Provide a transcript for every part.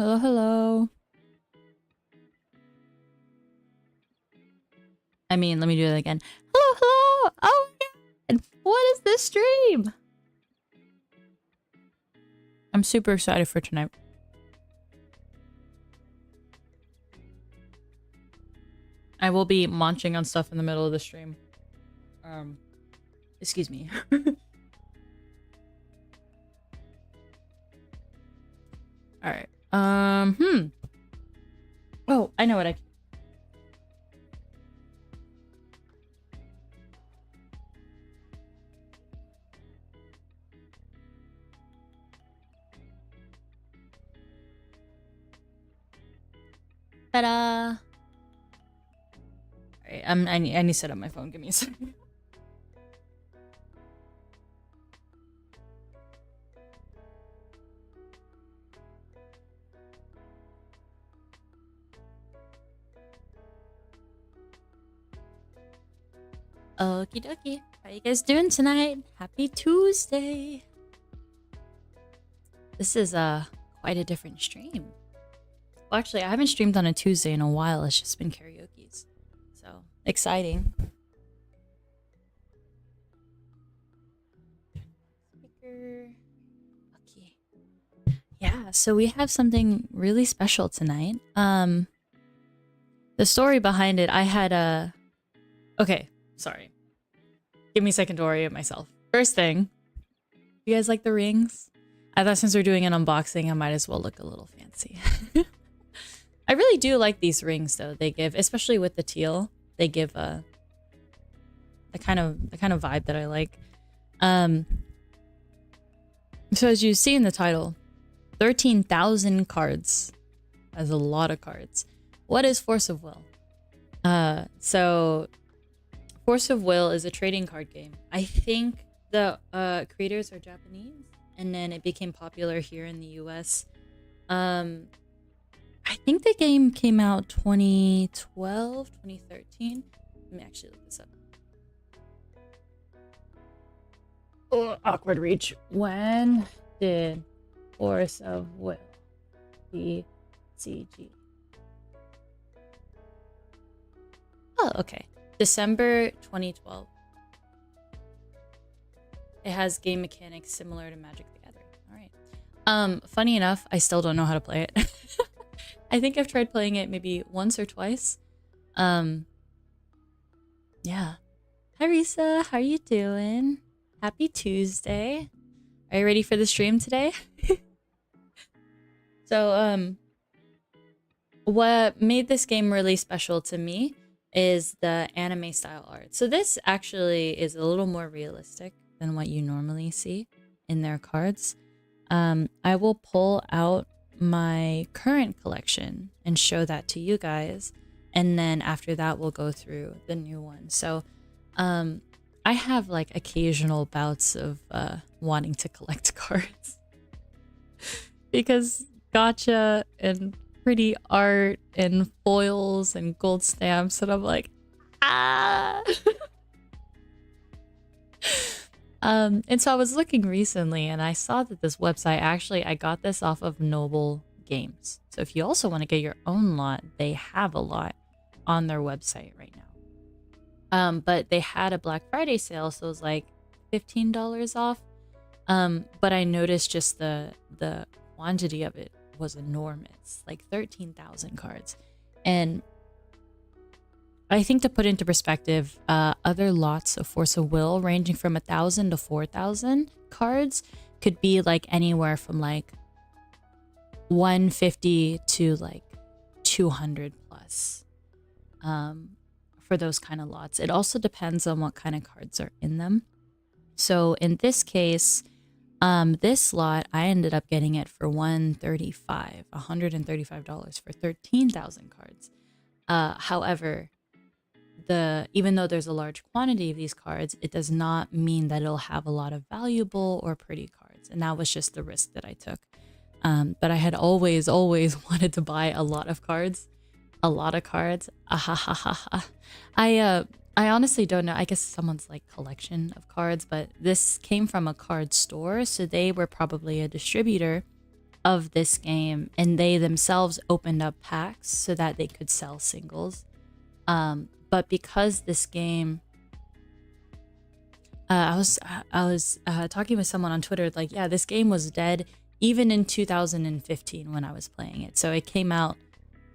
Hello, hello. I mean, let me do it again. Hello, hello. Oh my god. What is this stream? I'm super excited for tonight. I will be munching on stuff in the middle of the stream. Excuse me. All right. Oh, I know what I. Ta-da! All right, I need to set up my phone. Give me a second. Okie dokie. How you guys doing tonight? Happy Tuesday. This is quite a different stream. Well, actually, I haven't streamed on a Tuesday in a while. It's just been karaoke's. So, exciting. Speaker. Okay. Yeah, so we have something really special tonight. The story behind it, I had a... Okay, sorry. Give me a second to orient myself. First thing, you guys like the rings? I thought since we're doing an unboxing, I might as well look a little fancy. I really do like these rings though. They give, especially with the teal, they give the kind of vibe that I like. So as you see in the title, 13,000 cards. That's a lot of cards. What is Force of Will? So Force of Will is a trading card game. I think the creators are Japanese, and then it became popular here in the US. I think the game came out 2012, 2013. Let me actually look this up. Oh, awkward reach. When did Force of Will BCG? Oh, okay. December 2012. It has game mechanics similar to Magic the Gathering. All right. Funny enough, I still don't know how to play it. I think I've tried playing it maybe once or twice. Yeah. Hi, Risa. How are you doing? Happy Tuesday. Are you ready for the stream today? So, what made this game really special to me is the anime style art. So this actually is a little more realistic than what you normally see in their cards. I will pull out my current collection and show that to you guys, and then after that we'll go through the new one. So I have like occasional bouts of wanting to collect cards because gacha and pretty art and foils and gold stamps, and I'm like, ah. And so I was looking recently and I saw that this website, actually I got this off of Noble Games. So if you also want to get your own lot, they have a lot on their website right now. But they had a Black Friday sale, so it was like $15 off. But I noticed just the quantity of it was enormous, like 13,000 cards. And I think to put into perspective, other lots of Force of Will ranging from 1,000 to 4,000 cards could be like anywhere from like 150 to like 200 plus for those kind of lots. It also depends on what kind of cards are in them. So in this case, this lot, I ended up getting it for $135 for 13,000 cards. However, even though there's a large quantity of these cards, it does not mean that it'll have a lot of valuable or pretty cards. And that was just the risk that I took. But I had always wanted to buy a lot of cards. A lot of cards. I honestly don't know. I guess someone's like collection of cards, but this came from a card store. So they were probably a distributor of this game, and they themselves opened up packs so that they could sell singles. But because this game, I was talking with someone on Twitter, like, yeah, this game was dead even in 2015 when I was playing it. So it came out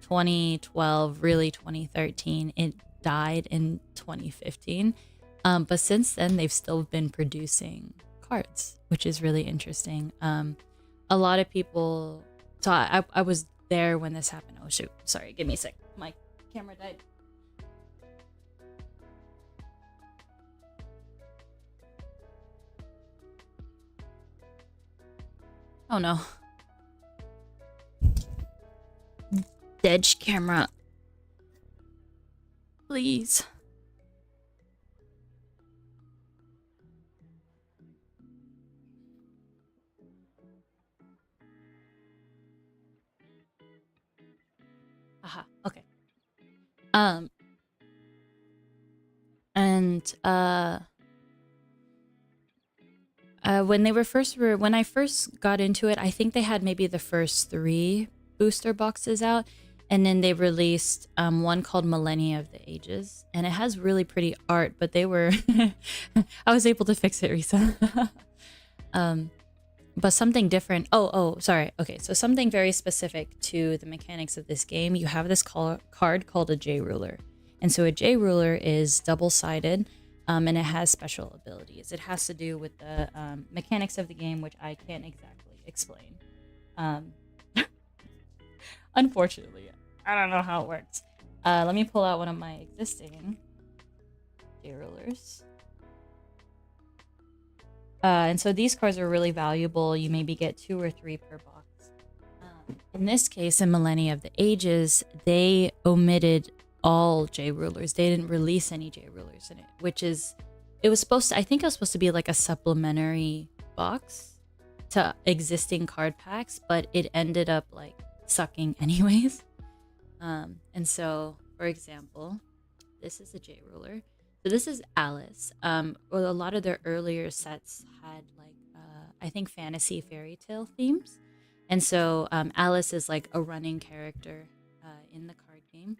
2012, really 2013. It died in 2015. But since then, they've still been producing cards, which is really interesting. A lot of people. So I was there when this happened. Oh shoot! Sorry, give me a sec. My camera died. Oh no. Dead camera. Please. Aha. Okay. And when I first got into it, I think they had maybe the first 3 booster boxes out, and then they released one called Millennia of the Ages, and it has really pretty art, but they were I was able to fix it recently. But something different. Oh, sorry. Okay, so something very specific to the mechanics of this game. You have this card called a J ruler, and so a J ruler is double-sided. And it has special abilities. It has to do with the mechanics of the game, which I can't exactly explain. Unfortunately, I don't know how it works. Let me pull out one of my existing J rulers. And so these cards are really valuable. You maybe get 2 or 3 per box. In this case, in Millennia of the Ages, they omitted all J rulers. They didn't release any J rulers in it, which is, I think it was supposed to be like a supplementary box to existing card packs, but it ended up like sucking anyways. And so, for example, this is a J ruler. So this is Alice. Well, a lot of their earlier sets had like, I think fantasy fairy tale themes. And so Alice is like a running character in the card game.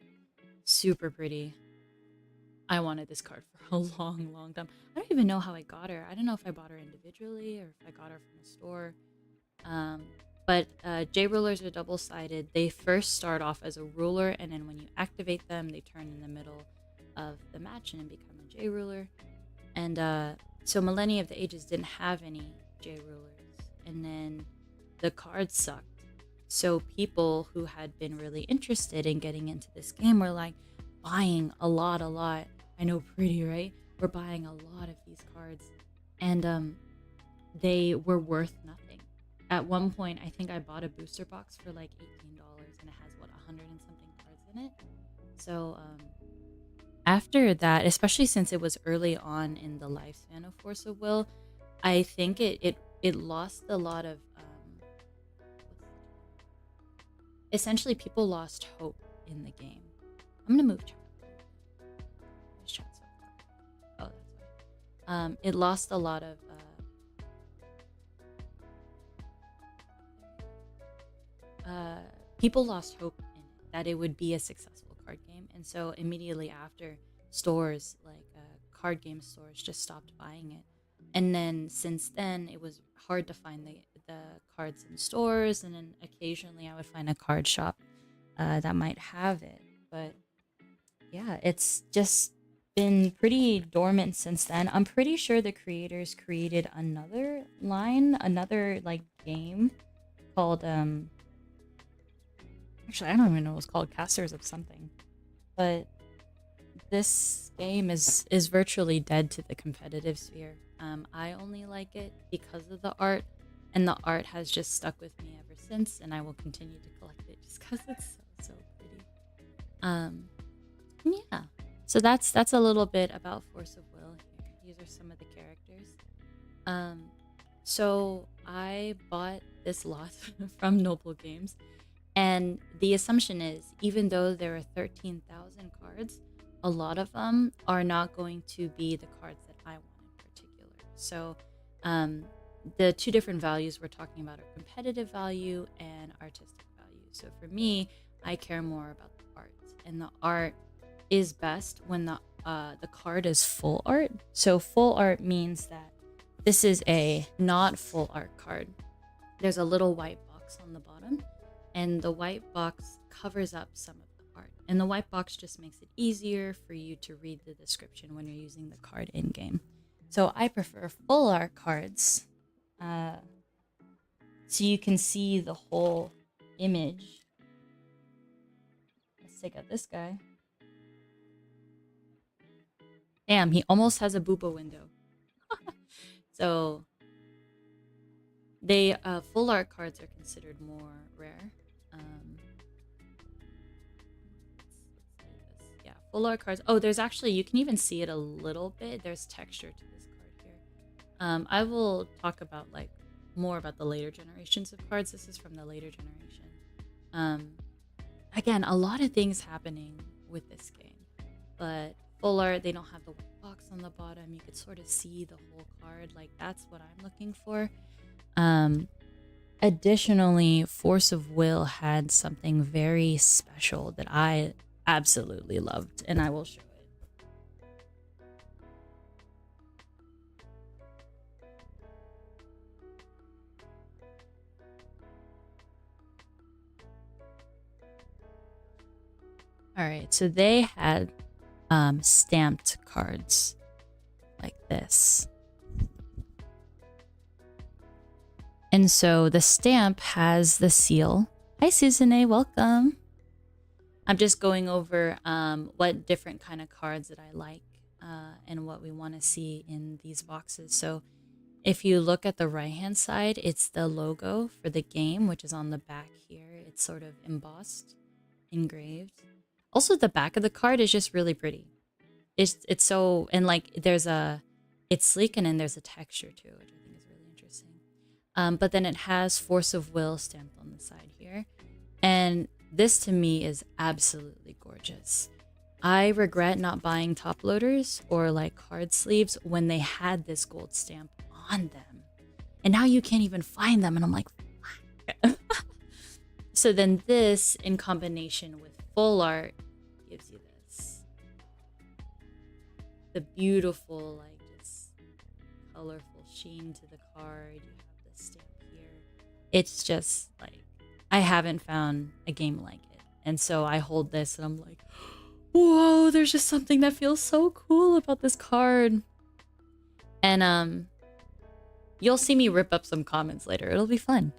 Super pretty. I wanted this card for a long, long time. I don't even know how I got her. I don't know if I bought her individually or if I got her from a store. But J rulers are double-sided. They first start off as a ruler, and then when you activate them, they turn in the middle of the match and become a J ruler. And so Millennia of the Ages didn't have any J rulers, and then the cards sucked. So people who had been really interested in getting into this game were like buying a lot. I know, pretty, right? We're buying a lot of these cards, and they were worth nothing. At one point, I think I bought a booster box for like $18, and it has 100 and something cards in it. So after that, especially since it was early on in the lifespan of Force of Will, I think it lost a lot of essentially people lost hope in the game. I'm gonna move chat. Oh, that's why. It lost a lot of people lost hope in it, that it would be a successful card game, and so immediately after, stores like card game stores just stopped buying it. And then since then, it was hard to find the cards in stores, and then occasionally I would find a card shop that might have it. But yeah, it's just been pretty dormant since then. I'm pretty sure the creators created another like game called actually I don't even know what it's called, Casters of something. But this game is virtually dead to the competitive sphere. I only like it because of the art, and the art has just stuck with me ever since, and I will continue to collect it just because it's so pretty. Yeah, so that's a little bit about Force of Will here. These are some of the characters. So I bought this lot from Noble Games, and the assumption is, even though there are 13,000 cards, a lot of them are not going to be the cards that I want in particular. So the two different values we're talking about are competitive value and artistic value. So for me, I care more about the art, and the art is best when the card is full art. So full art means that this is a not full art card. There's a little white box on the bottom, and the white box covers up some of the art. And the white box just makes it easier for you to read the description when you're using the card in game. So I prefer full art cards, so you can see the whole image. Let's take out this guy. Damn, he almost has a booba window. So they full art cards are considered more rare. Let's do this. Yeah, full art cards. Oh, there's actually, you can even see it a little bit. There's texture to this card here. I will talk about like more about the later generations of cards. This is from the later generation. Again, a lot of things happening with this game, but full art, they don't have the white box on the bottom. You could sort of see the whole card. Like, that's what I'm looking for. Additionally, Force of Will had something very special that I absolutely loved, and I will show it. All right, so they had stamped cards like this. And so the stamp has the seal. Hi, Susan A. Welcome. I'm just going over what different kind of cards that I like and what we want to see in these boxes. So if you look at the right-hand side, it's the logo for the game, which is on the back here. It's sort of embossed, engraved. Also, the back of the card is just really pretty. It's so, and like it's sleek, and then there's a texture to it, which I think is really interesting. But then it has Force of Will stamped on the side here. And this to me is absolutely gorgeous. I regret not buying top loaders or like card sleeves when they had this gold stamp on them. And now you can't even find them. And I'm like, so then this in combination with full art gives you this. The beautiful, like just colorful sheen to the card. You have the stamp here. It's just like, I haven't found a game like it. And so I hold this and I'm like, whoa, there's just something that feels so cool about this card. And you'll see me rip up some comments later. It'll be fun.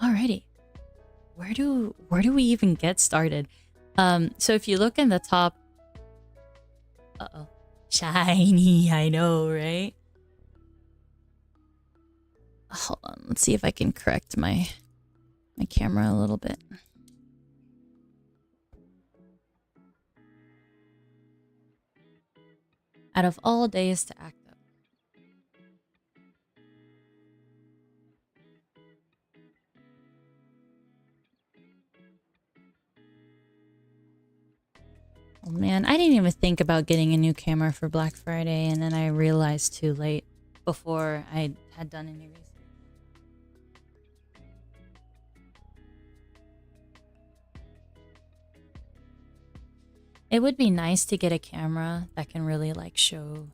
Alrighty. Where do we even get started? So if you look in the top, uh-oh. Shiny, I know, right? Hold on, let's see if I can correct my camera a little bit. Out of all days to act up. Oh man, I didn't even think about getting a new camera for Black Friday, and then I realized too late before I had done any research. It would be nice to get a camera that can really like show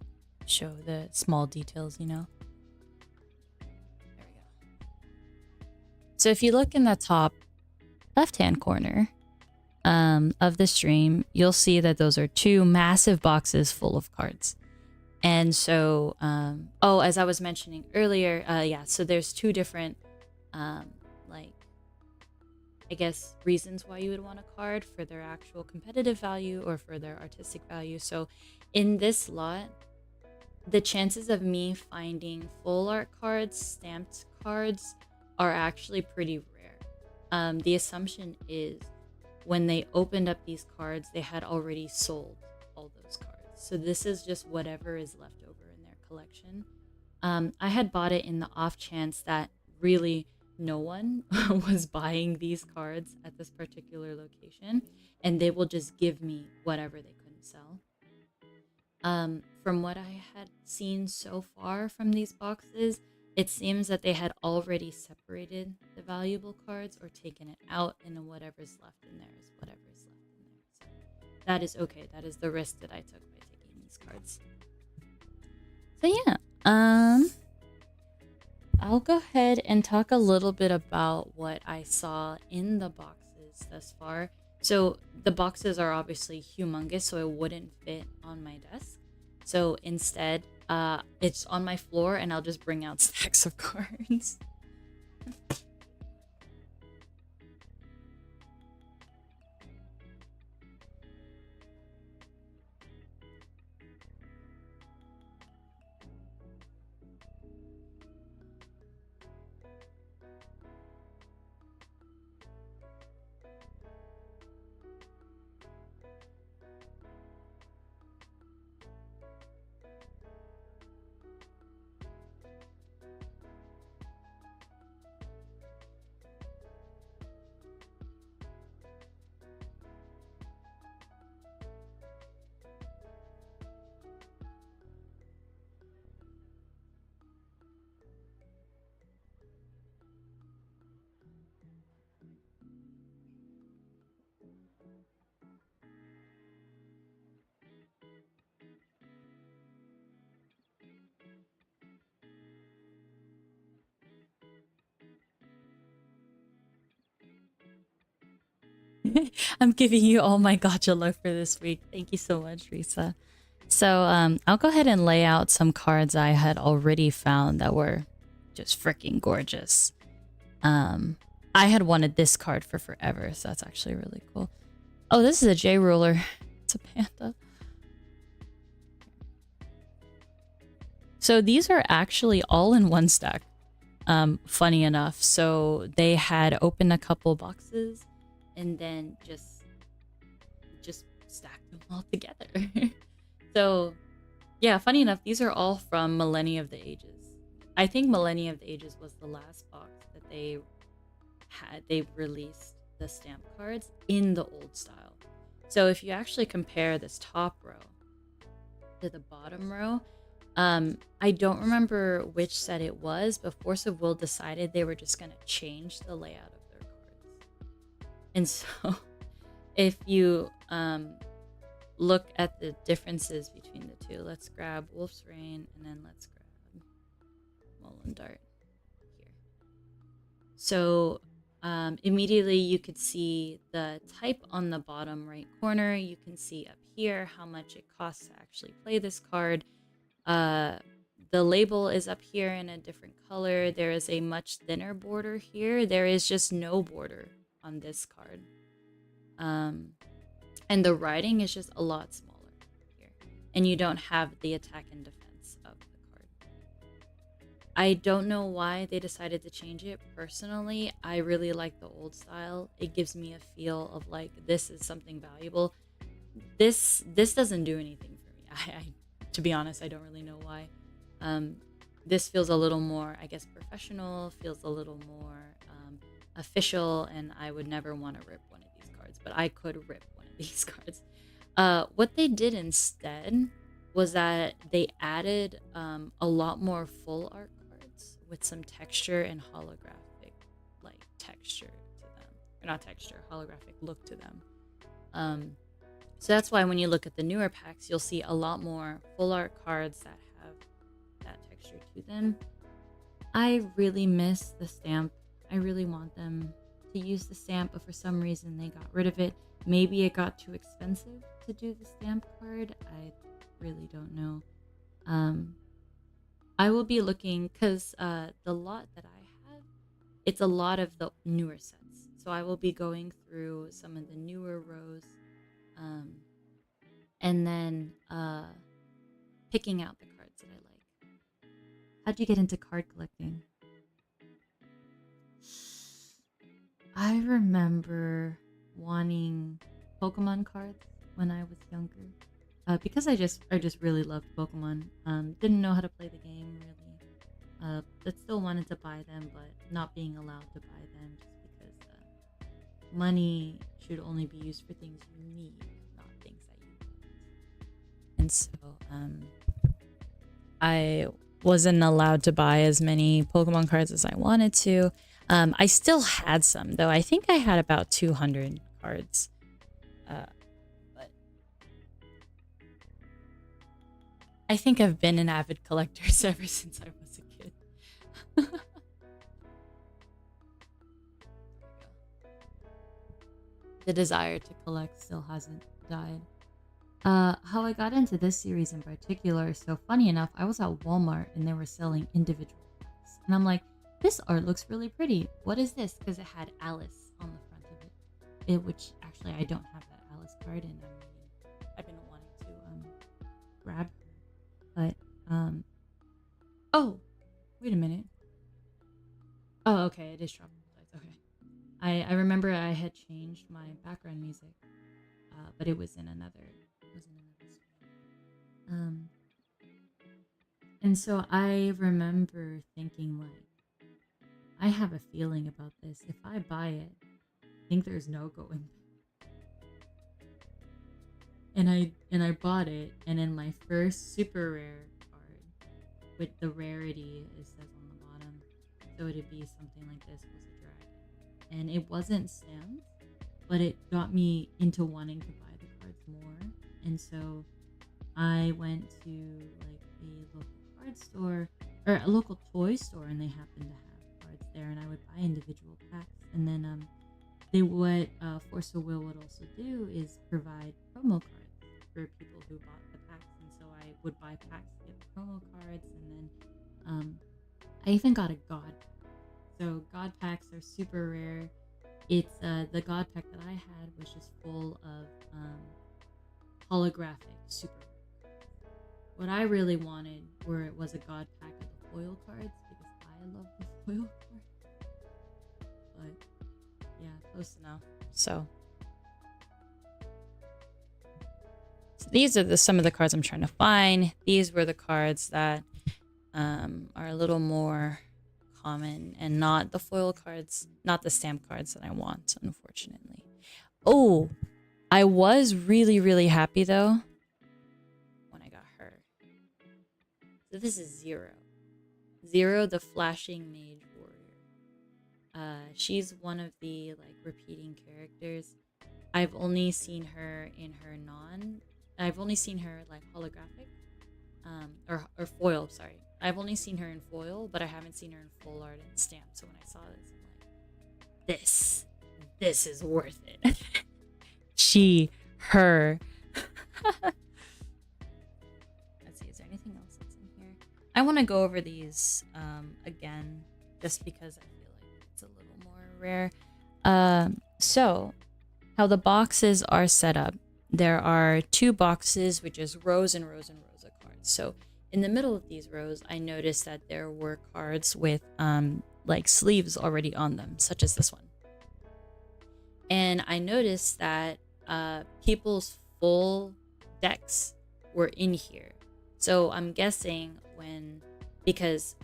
the small details, you know? There we go. So if you look in the top left-hand corner of the stream, you'll see that those are two massive boxes full of cards. And so, oh, as I was mentioning earlier, yeah, so there's two different, like, I guess, reasons why you would want a card: for their actual competitive value or for their artistic value. So in this lot, the chances of me finding full art cards, stamped cards, are actually pretty rare. The assumption is when they opened up these cards, they had already sold all those cards. So this is just whatever is left over in their collection. I had bought it in the off chance that really no one was buying these cards at this particular location, and they will just give me whatever they couldn't sell. From what I had seen so far from these boxes, it seems that they had already separated the valuable cards or taken it out, and whatever's left in there is whatever's left in there. So that is okay. That is the risk that I took by taking these cards. So yeah, I'll go ahead and talk a little bit about what I saw in the boxes thus far. So the boxes are obviously humongous, so it wouldn't fit on my desk. So instead, it's on my floor, and I'll just bring out stacks of cards. I'm giving you all my gacha luck for this week. Thank you so much, Risa. So I'll go ahead and lay out some cards I had already found that were just freaking gorgeous. I had wanted this card for forever, so that's actually really cool. Oh, this is a J ruler. It's a panda. So these are actually all in one stack. Funny enough. So they had opened a couple boxes and then just stacked them all together. So yeah, funny enough, these are all from Millennia of the Ages. I think Millennia of the Ages was the last box that they released the stamp cards in the old style. So if you actually compare this top row to the bottom row, I don't remember which set it was, but Force of Will decided they were just going to change the layout of their cards. And so if you look at the differences between the two, let's grab Wolf's Rain and then let's grab Mullen Dart here. So immediately you could see the type on the bottom right corner. You can see up here how much it costs to actually play this card. The label is up here in a different color. There is a much thinner border here. There is just no border on this card. And the writing is just a lot smaller here. And you don't have the attack and defense of the card. I don't know why they decided to change it. Personally, I really like the old style. It gives me a feel of like, this is something valuable. This doesn't do anything for me. To be honest, I don't really know why. This feels a little more, I guess, professional, feels a little more official, and I would never want to rip one of these cards, but I could rip one of these cards. What they did instead was that they added a lot more full art cards with some texture and holographic like texture to them. Or not texture, holographic look to them. So that's why when you look at the newer packs, you'll see a lot more full art cards that have that texture to them. I really miss the stamp. I really want them to use the stamp, but for some reason they got rid of it. Maybe it got too expensive to do the stamp card. I really don't know. I will be looking, because the lot that I have, it's a lot of the newer sets. So I will be going through some of the newer rows. And then picking out the cards that I like. How'd you get into card collecting? I remember wanting Pokemon cards when I was younger, because I just really loved Pokemon. Didn't know how to play the game really. that still wanted to buy them, but not being allowed to buy them just because money should only be used for things you need, not things that you want. And so I wasn't allowed to buy as many Pokemon cards as I wanted to. I still had some, though. I think I had about 200 cards. But I think I've been an avid collector ever since I was a kid. The desire to collect still hasn't died. How I got into this series in particular, so funny enough, I was at Walmart and they were selling individual packs. And I'm like, this art looks really pretty. What is this? Because it had Alice on the front of it. Which actually I don't have that Alice card, and I've been wanting to grab her. But oh, wait a minute. Oh, okay, it is Tropical Tides. Okay. I remember I had changed my background music, but it was in another screen. And so I remember thinking, like, I have a feeling about this. If I buy it, I think there's no going back. And I bought it, and in my first super rare card, with the rarity it says on the bottom, so it'd be something like this, was a dragon. And it wasn't stamped, but it got me into wanting to buy the cards more. And so I went to like a local card store, or a local toy store, and they happened to have cards there, and I would buy individual packs. And then what Force of Will would also do is provide promo cards for people who bought the packs. And so I would buy packs to get the promo cards, and then I even got a God pack. So God packs are super rare. It's the God pack that I had was just full of holographic super rare. What I really wanted was a God pack of the foil cards, because I love the foil cards. But yeah, close enough. So these are some of the cards I'm trying to find. These were the cards that are a little more common, and not the foil cards, not the stamp cards that I want, unfortunately. Oh, I was really, really happy though when I got her. So this is Zero. Zero, the flashing mage warrior. She's one of the like repeating characters. I've only seen her in her I've only seen her like holographic, or foil. Sorry, I've only seen her in foil, but I haven't seen her in full art and stamp. So when I saw this, I'm like, this is worth it. Her. Let's see, is there anything else that's in here? I want to go over these again, just because I feel like it's a little more rare. So how the boxes are set up. There are 2 boxes, which is rows and rows and rows of cards. So in the middle of these rows, I noticed that there were cards with like sleeves already on them, such as this one. And I noticed that people's full decks were in here. So I'm guessing because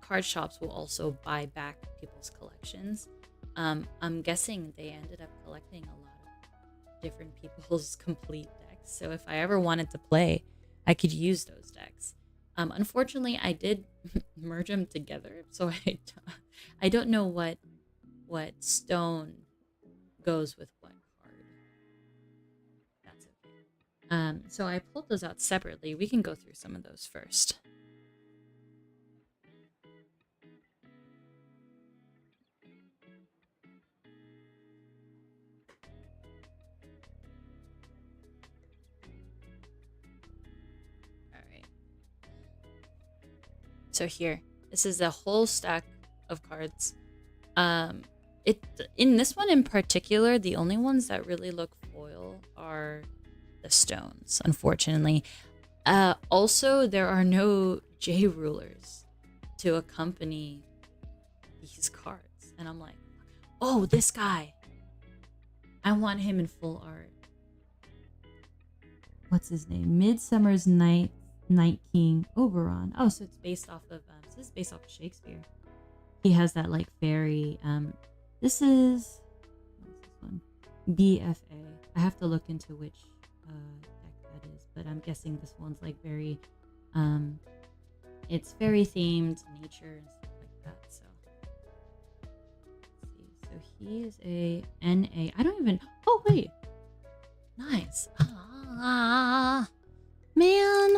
card shops will also buy back people's collections. I'm guessing they ended up collecting a lot of different people's complete decks. So if I ever wanted to play, I could use those decks. Unfortunately, I did merge them together, so I don't know what stone goes with what card. That's okay. So I pulled those out separately. We can go through some of those first. So here, this is a whole stack of cards. In this one in particular, the only ones that really look foil are the stones, unfortunately. Also, there are no J rulers to accompany these cards. And I'm like, oh, this guy. I want him in full art. What's his name? Midsummer's Night King Oberon. Oh, so it's based off of This is based off of Shakespeare. He has that like fairy. This is what's this one? BFA. I have to look into which deck that is, but I'm guessing this one's like very, it's fairy themed, nature and stuff like that. So let's see. So he is a NA. I don't even. Oh wait. Nice. Ah, man.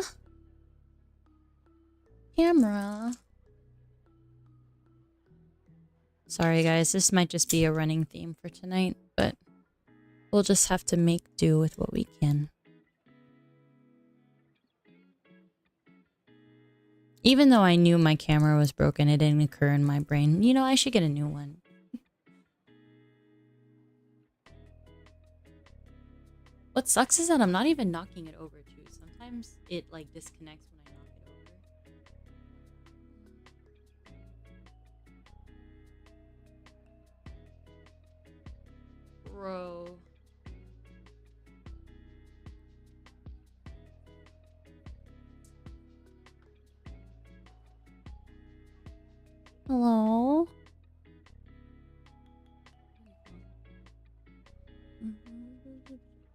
Camera. Sorry guys, this might just be a running theme for tonight, but we'll just have to make do with what we can. Even though I knew my camera was broken, it didn't occur in my brain. You know, I should get a new one. What sucks is that I'm not even knocking it over too. Sometimes it like disconnects when I knock it over. Bro. Hello?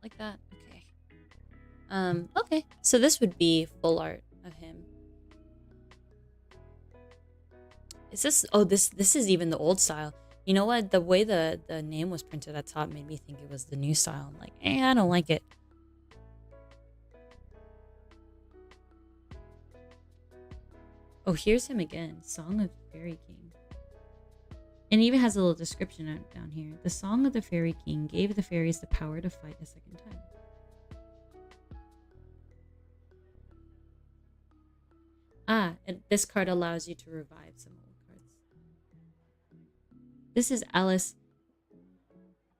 Like that? Okay. Okay. So this would be full art of him. Is this... Oh, this is even the old style. You know what? The way the name was printed at top made me think it was the new style. I'm like, I don't like it. Oh, here's him again. Song of the Fairy King. And it even has a little description down here. The Song of the Fairy King gave the fairies the power to fight a second time. Ah, and this card allows you to revive some old cards. This is Alice.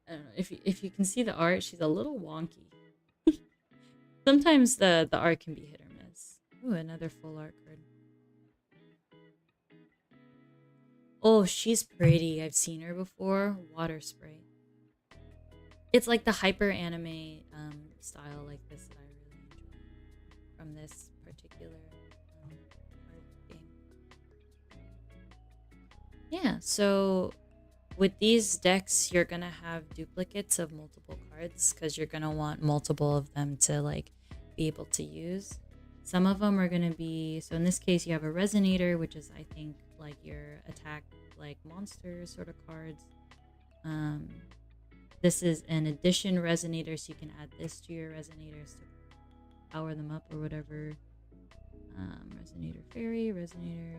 I don't know if you can see the art. She's a little wonky. Sometimes the art can be hit or miss. Ooh, another full art card. Oh, she's pretty. I've seen her before. Water Sprite. It's like the hyper anime style like this that I really enjoy from this particular game. Yeah, so with these decks, you're gonna have duplicates of multiple cards because you're gonna want multiple of them to like be able to use. Some of them are gonna be, so in this case you have a Resonator, which is I think like your attack like monster sort of cards. This is an addition Resonator, so you can add this to your Resonators to power them up or whatever. Resonator Fairy, Resonator.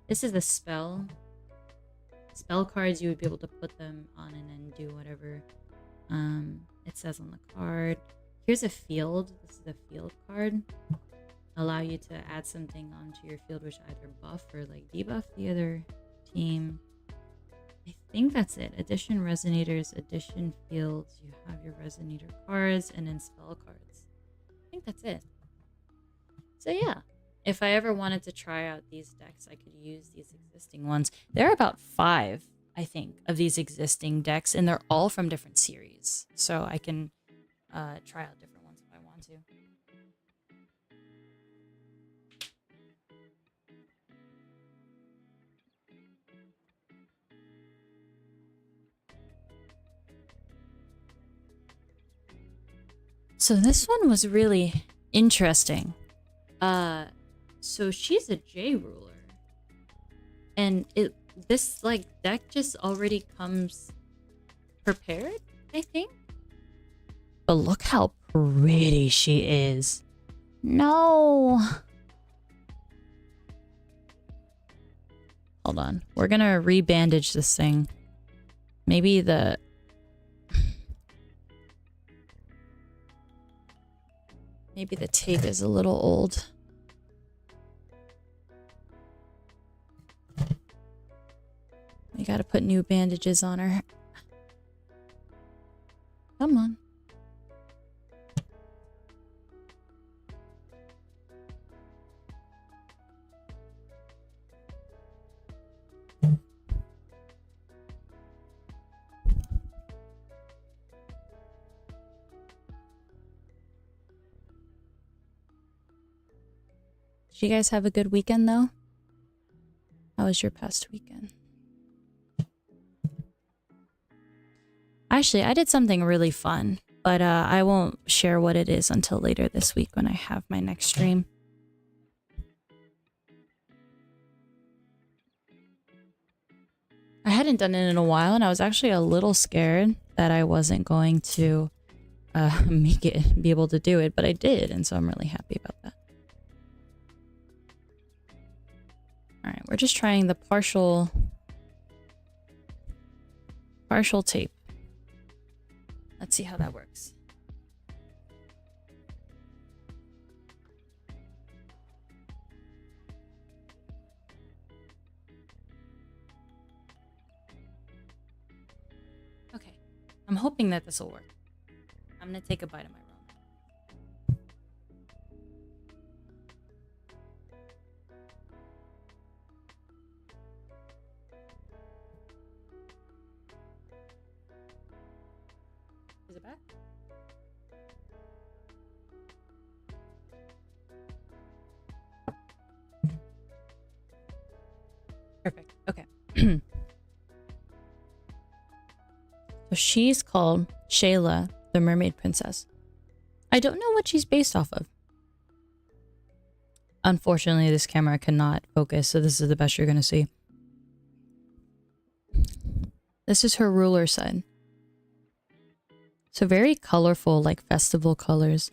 This is the spell cards. You would be able to put them on and then do whatever it says on the card. Here's a field. This is a field card. Allow you to add something onto your field which either buff or like debuff the other team. I think that's it. Addition Resonators, addition fields. You have your Resonator cards and then spell cards. I think that's it. So yeah, if I ever wanted to try out these decks, I could use these existing ones. There are about 5, I think, of these existing decks, and they're all from different series. So I can try out different ones if I want to. So this one was really interesting. So she's a J ruler. And this like deck just already comes prepared, I think. But look how pretty she is. No. Hold on. We're gonna rebandage this thing. Maybe the tape is a little old. We gotta put new bandages on her. Come on. Did you guys have a good weekend though? How was your past weekend? Actually, I did something really fun, but I won't share what it is until later this week when I have my next stream. I hadn't done it in a while, and I was actually a little scared that I wasn't going to be able to do it, but I did, and so I'm really happy about that. All right, we're just trying the partial tape. Let's see how that works. Okay, I'm hoping that this will work. I'm gonna take a bite of my ramen. Is it back? Perfect. Okay. So she's called Shayla, the Mermaid Princess. I don't know what she's based off of. Unfortunately, this camera cannot focus, so this is the best you're going to see. This is her ruler side. So very colorful, like festival colors.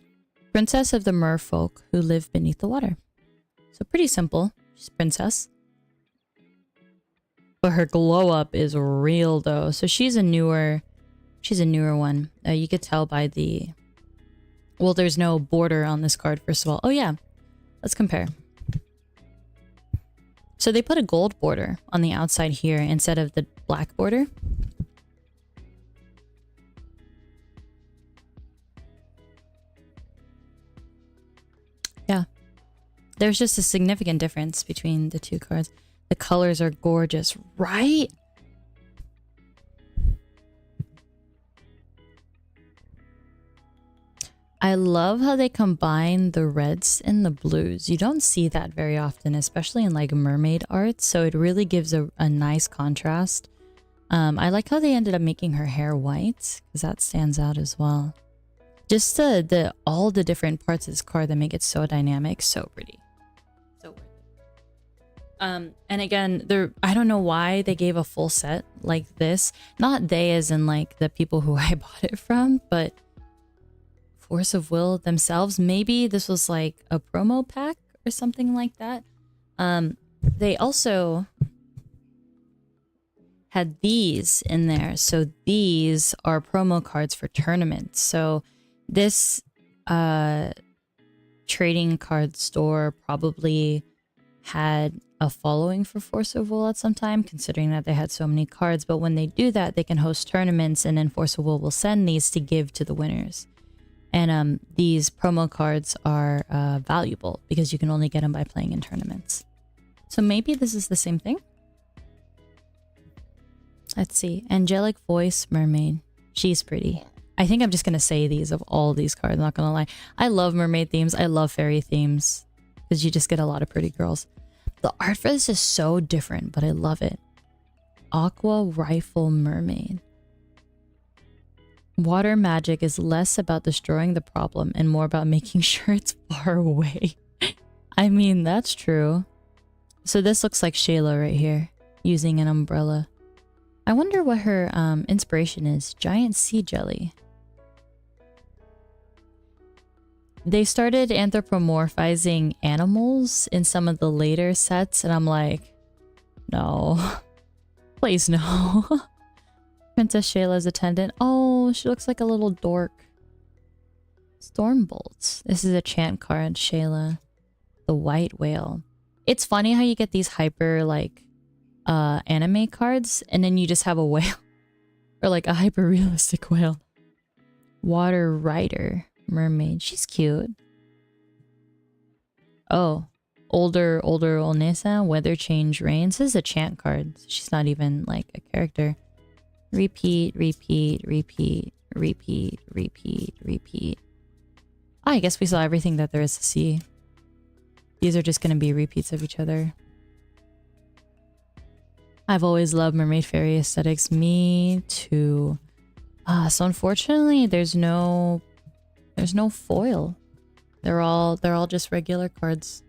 Princess of the merfolk who live beneath the water. So pretty simple. She's princess. But her glow up is real though. So she's a newer one. You could tell by the... Well, there's no border on this card, first of all. Oh yeah, let's compare. So they put a gold border on the outside here instead of the black border. Yeah. There's just a significant difference between the two cards. The colors are gorgeous, right? I love how they combine the reds and the blues. You don't see that very often, especially in like mermaid art. So it really gives a nice contrast. I like how they ended up making her hair white because that stands out as well. Just all the different parts of this card that make it so dynamic, so pretty. So worth it. And again, I don't know why they gave a full set like this. Not they as in like the people who I bought it from, but Force of Will themselves. Maybe this was like a promo pack or something like that. They also had these in there. So these are promo cards for tournaments. So this trading card store probably had a following for Force of Will at some time, considering that they had so many cards. But when they do that, they can host tournaments, and then Force of Will send these to give to the winners. And these promo cards are valuable because you can only get them by playing in tournaments. So maybe this is the same thing. Let's see. Angelic Voice Mermaid. She's pretty. I think I'm just going to say these of all these cards. I'm not going to lie. I love mermaid themes. I love fairy themes because you just get a lot of pretty girls. The art for this is so different, but I love it. Aqua Rifle Mermaid. Water magic is less about destroying the problem and more about making sure it's far away. I mean, that's true. So this looks like Shayla right here, using an umbrella. I wonder what her inspiration is. Giant sea jelly. They started anthropomorphizing animals in some of the later sets, and I'm like, no. Please no. Princess Shayla's attendant. Oh, she looks like a little dork. Stormbolts. This is a chant card, Shayla. The white whale. It's funny how you get these hyper, like, anime cards, and then you just have a whale. Or like a hyper realistic whale. Water Rider Mermaid. She's cute. Oh. Older Onesa. Weather Change Rains. This is a chant card. She's not even like a character. Repeat, repeat, repeat, repeat, repeat, repeat. Oh, I guess we saw everything that there is to see. These are just going to be repeats of each other. I've always loved mermaid fairy aesthetics. Me too. So unfortunately, there's no foil. They're all just regular cards.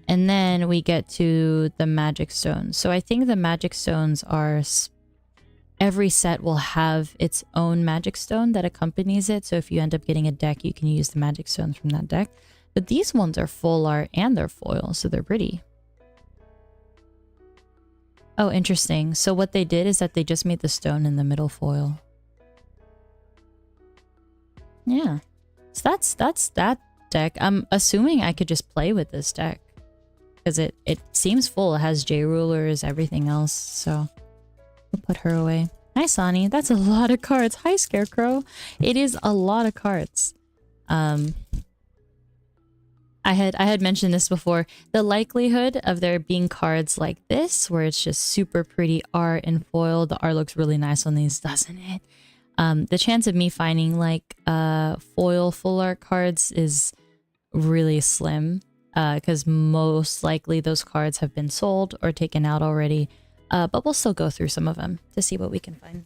And then we get to the magic stones. So I think the magic stones are... Every set will have its own magic stone that accompanies it. So if you end up getting a deck, you can use the magic stones from that deck. But these ones are full art and they're foil, so they're pretty. Oh, interesting. So what they did is that they just made the stone in the middle foil. Yeah. So that's that deck. I'm assuming I could just play with this deck. Because it seems full. It has J-rulers, everything else. So we'll put her away. Hi, Sonny. That's a lot of cards. Hi, Scarecrow. It is a lot of cards. I had mentioned this before. The likelihood of there being cards like this, where it's just super pretty art and foil. The art looks really nice on these, doesn't it? The chance of me finding like foil full art cards is really slim. Because most likely those cards have been sold or taken out already. But we'll still go through some of them to see what we can find.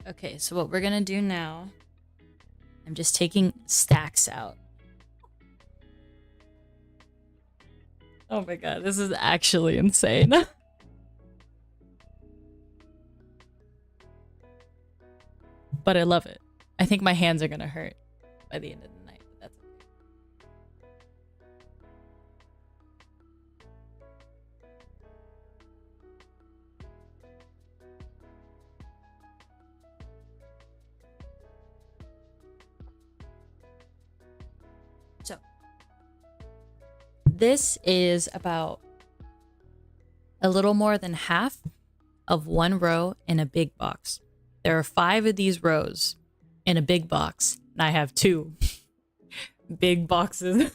Okay, so what we're gonna do now, I'm just taking stacks out. Oh my god, this is actually insane. But I love it. I think my hands are gonna hurt by the end of the night, but that's okay. So, this is about a little more than half of one row in a big box. There are 5 of these rows in a big box, and I have 2 big boxes.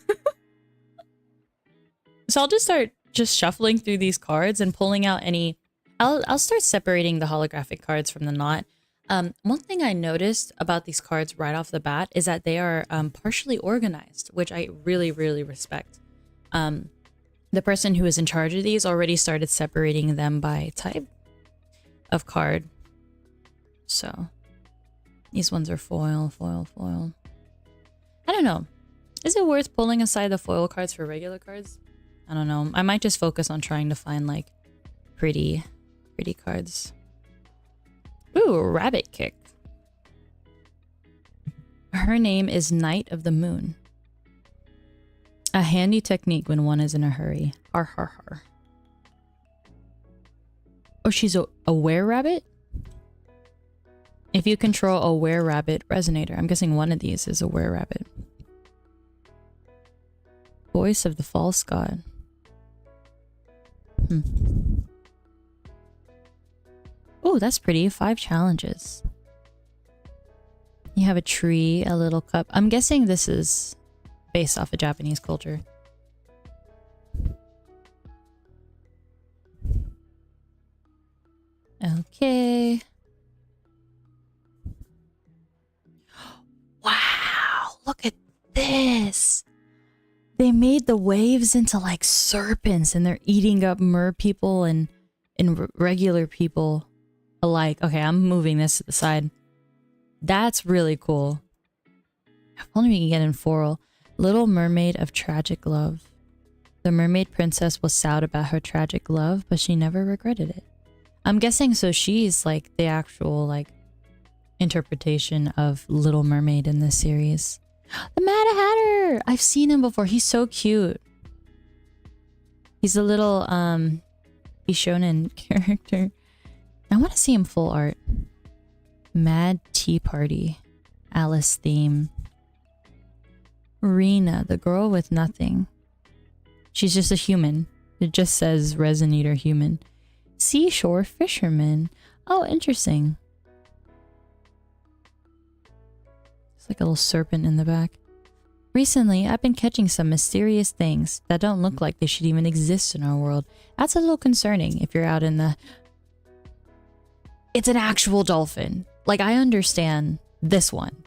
So I'll just start shuffling through these cards and pulling out any... I'll start separating the holographic cards from the not. One thing I noticed about these cards right off the bat is that they are partially organized, which I really, really respect. The person who is in charge of these already started separating them by type of card. So these ones are foil, foil, foil. I don't know. Is it worth pulling aside the foil cards for regular cards? I don't know. I might just focus on trying to find like pretty cards. Ooh, rabbit kick. Her name is Knight of the Moon. A handy technique when one is in a hurry. Har har har. Oh, she's a were-rabbit? If you control a were-rabbit resonator. I'm guessing one of these is a were-rabbit. Voice of the false god. Oh, that's pretty. 5 challenges. You have a tree, a little cup. I'm guessing this is based off of Japanese culture. Okay. Wow, look at this. They made the waves into like serpents and they're eating up mer people and regular people alike. Okay, I'm moving this to the side. That's really cool. If only we can get in floral. Little Mermaid of Tragic Love. The mermaid princess was sad about her tragic love, but she never regretted it. I'm guessing so she's like the actual like interpretation of Little Mermaid in this series. The Mad Hatter! I've seen him before. He's so cute. He's a little Bishonen character. I want to see him full art. Mad Tea Party. Alice theme. Rena, the girl with nothing. She's just a human. It just says Resonator human. Seashore fisherman. Oh, interesting. It's like a little serpent in the back. Recently, I've been catching some mysterious things that don't look like they should even exist in our world. That's a little concerning if you're out in the... It's an actual dolphin. Like, I understand this one.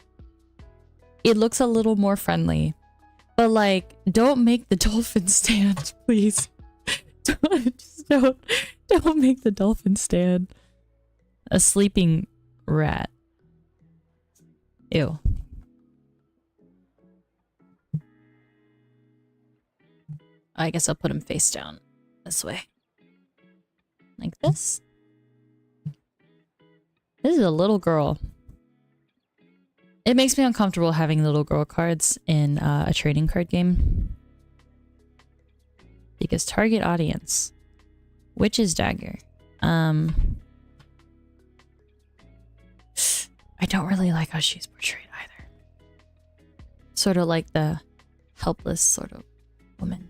It looks a little more friendly. But, like, don't make the dolphin stand, please. Don't make the dolphin stand. A sleeping rat. Ew. I guess I'll put him face down this way. Like this. This is a little girl. It makes me uncomfortable having little girl cards in a trading card game. Because target audience. Witch's dagger. I don't really like how she's portrayed either. Sort of like the helpless sort of woman.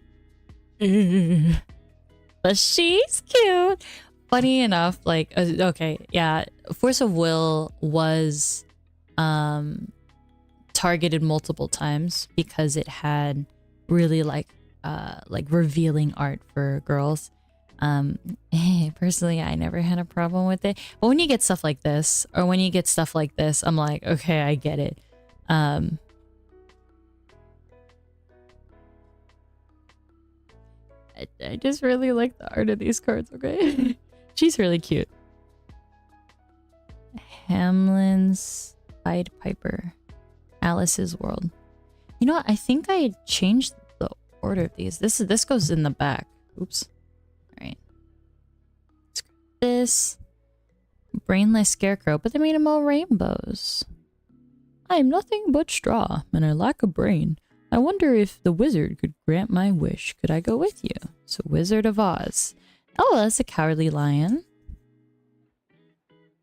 But she's cute. Funny enough, like, okay, yeah, Force of Will was targeted multiple times because it had really like revealing art for girls. Personally, I never had a problem with it. But when you get stuff like this, or when you get stuff like this, I'm like, okay, I get it. I just really like the art of these cards, okay? She's really cute. Hamlin's Pied Piper. Alice's World. You know what? I think I changed the order of these. This goes in the back. Oops. Alright. This. Brainless Scarecrow, but they made them all rainbows. I am nothing but straw, and I lack a brain. I wonder if the wizard could grant my wish. Could I go with you? So, Wizard of Oz. Oh, that's a Cowardly Lion.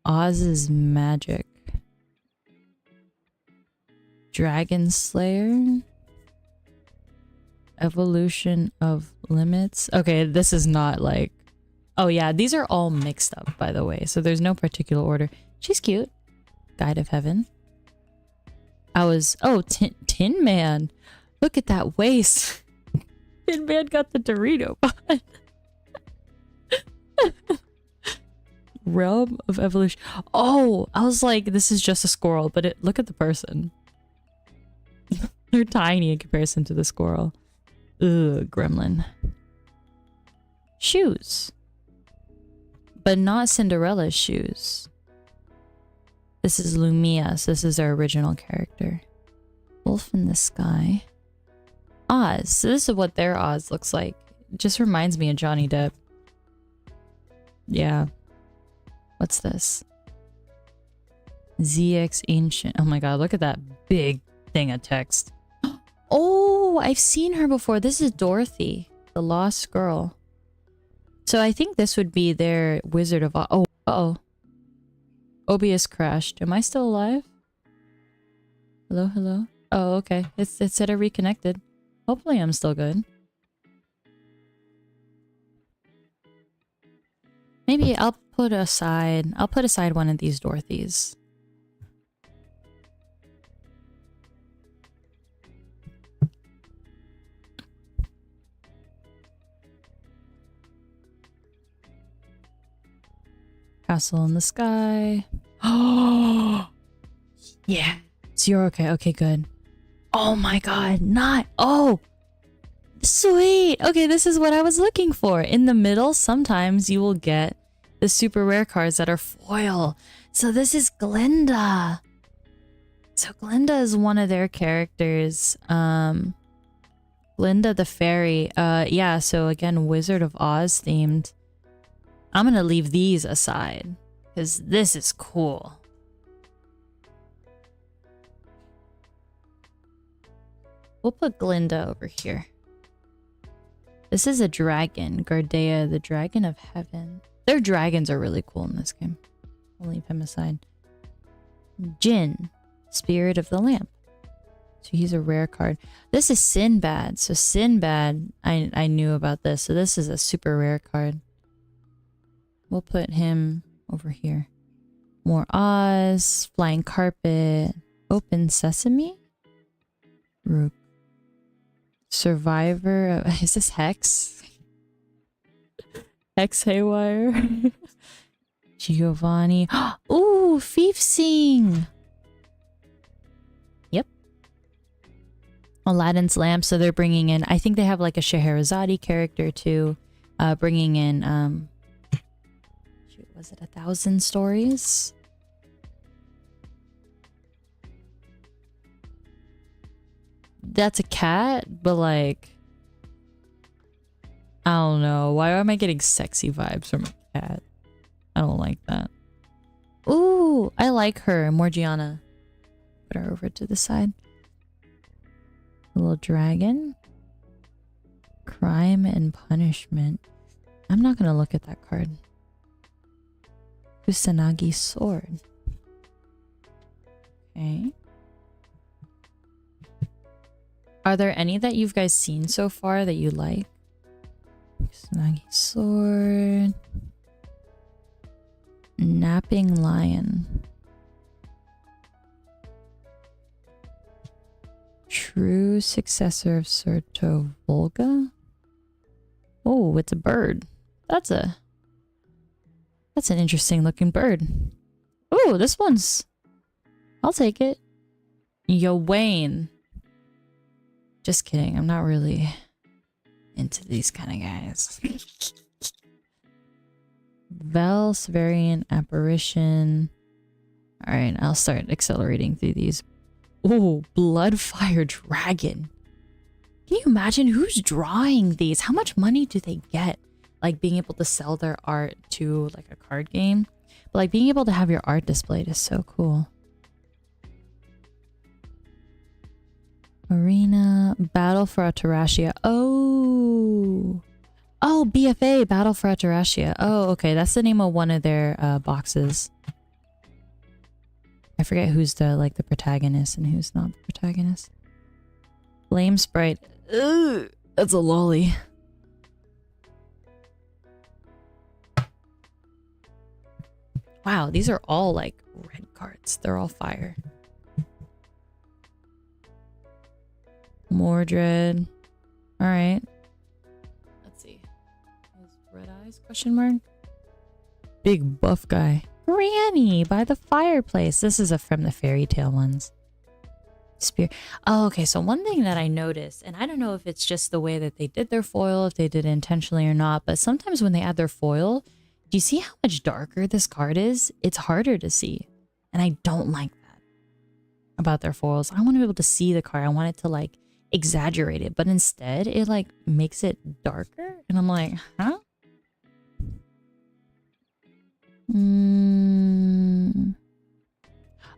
Oz's Magic. Dragon Slayer. Evolution of Limits. Okay, this is not like... Oh yeah, these are all mixed up, by the way. So there's no particular order. She's cute. Guide of Heaven. Oh, Tin Man. Look at that waist. Tin Man got the Dorito bun. Realm of Evolution. Oh, I was like, this is just a squirrel, but look at the person. They're tiny in comparison to the squirrel. Ugh, gremlin. Shoes. But not Cinderella's shoes. This is Lumia, so this is our original character. Wolf in the Sky. Oz. So this is what their Oz looks like. It just reminds me of Johnny Depp. Yeah. What's this? ZX Ancient. Oh my god, look at that big thing of text. Oh, I've seen her before. This is Dorothy, the lost girl. So I think this would be their Wizard of Oz. Oh, uh-oh. OBS crashed. Am I still alive? Hello, hello? Oh, okay. It said I reconnected. Hopefully I'm still good. Maybe I'll put aside one of these Dorothys. Castle in the Sky. Oh, yeah. So you're okay. Okay, good. Oh my god, oh, sweet. Okay, this is what I was looking for. In the middle, sometimes you will get the super rare cards that are foil. So this is Glinda. So Glinda is one of their characters. Glinda the fairy. Yeah, so again, Wizard of Oz themed. I'm gonna leave these aside because this is cool. We'll put Glinda over here. This is a dragon, Gardea, the Dragon of Heaven. Their dragons are really cool in this game. I'll leave him aside. Jinn, Spirit of the Lamp. So he's a rare card. This is Sinbad. So Sinbad, I knew about this. So this is a super rare card. We'll put him over here. More Oz, Flying Carpet. Open Sesame? Rook. Survivor. Is this Hex? Hex Haywire? Giovanni. Ooh, Thief Sing! Yep. Aladdin's Lamp. So they're bringing in... I think they have like a Scheherazade character too. Bringing in... shoot, was it 1,000 Stories? That's a cat, but like... I don't know. Why am I getting sexy vibes from a cat? I don't like that. Ooh, I like her. Morgiana. Put her over to the side. A little dragon. Crime and Punishment. I'm not going to look at that card. Kusanagi Sword. Okay. Are there any that you've guys seen so far that you like? Kusanagi Sword. Napping Lion. True successor of Surto Volga. Oh, it's a bird. That's an interesting looking bird. Oh, this one's... I'll take it. Yo, Wayne. Just kidding. I'm not really into these kind of guys. Vel, Severian, Apparition. Alright, I'll start accelerating through these. Oh, Bloodfire Dragon. Can you imagine who's drawing these? How much money do they get? Like being able to sell their art to like a card game. But like being able to have your art displayed is so cool. Arena, Battle for Atarashia. Oh. Oh, BFA, Battle for Atarashia. Oh, okay. That's the name of one of their boxes. I forget who's the protagonist and who's not the protagonist. Flame Sprite. Ugh, that's a lolly. Wow, these are all like red cards. They're all fire. Mordred. All right. Let's see. Red eyes? Question mark. Big buff guy. Granny by the fireplace. This is from the fairy tale ones. Spear. Oh, okay. So one thing that I noticed, and I don't know if it's just the way that they did their foil, if they did it intentionally or not, but sometimes when they add their foil, do you see how much darker this card is? It's harder to see. And I don't like that about their foils. I want to be able to see the card. I want it to like exaggerate it, but instead it like makes it darker. And I'm like, huh?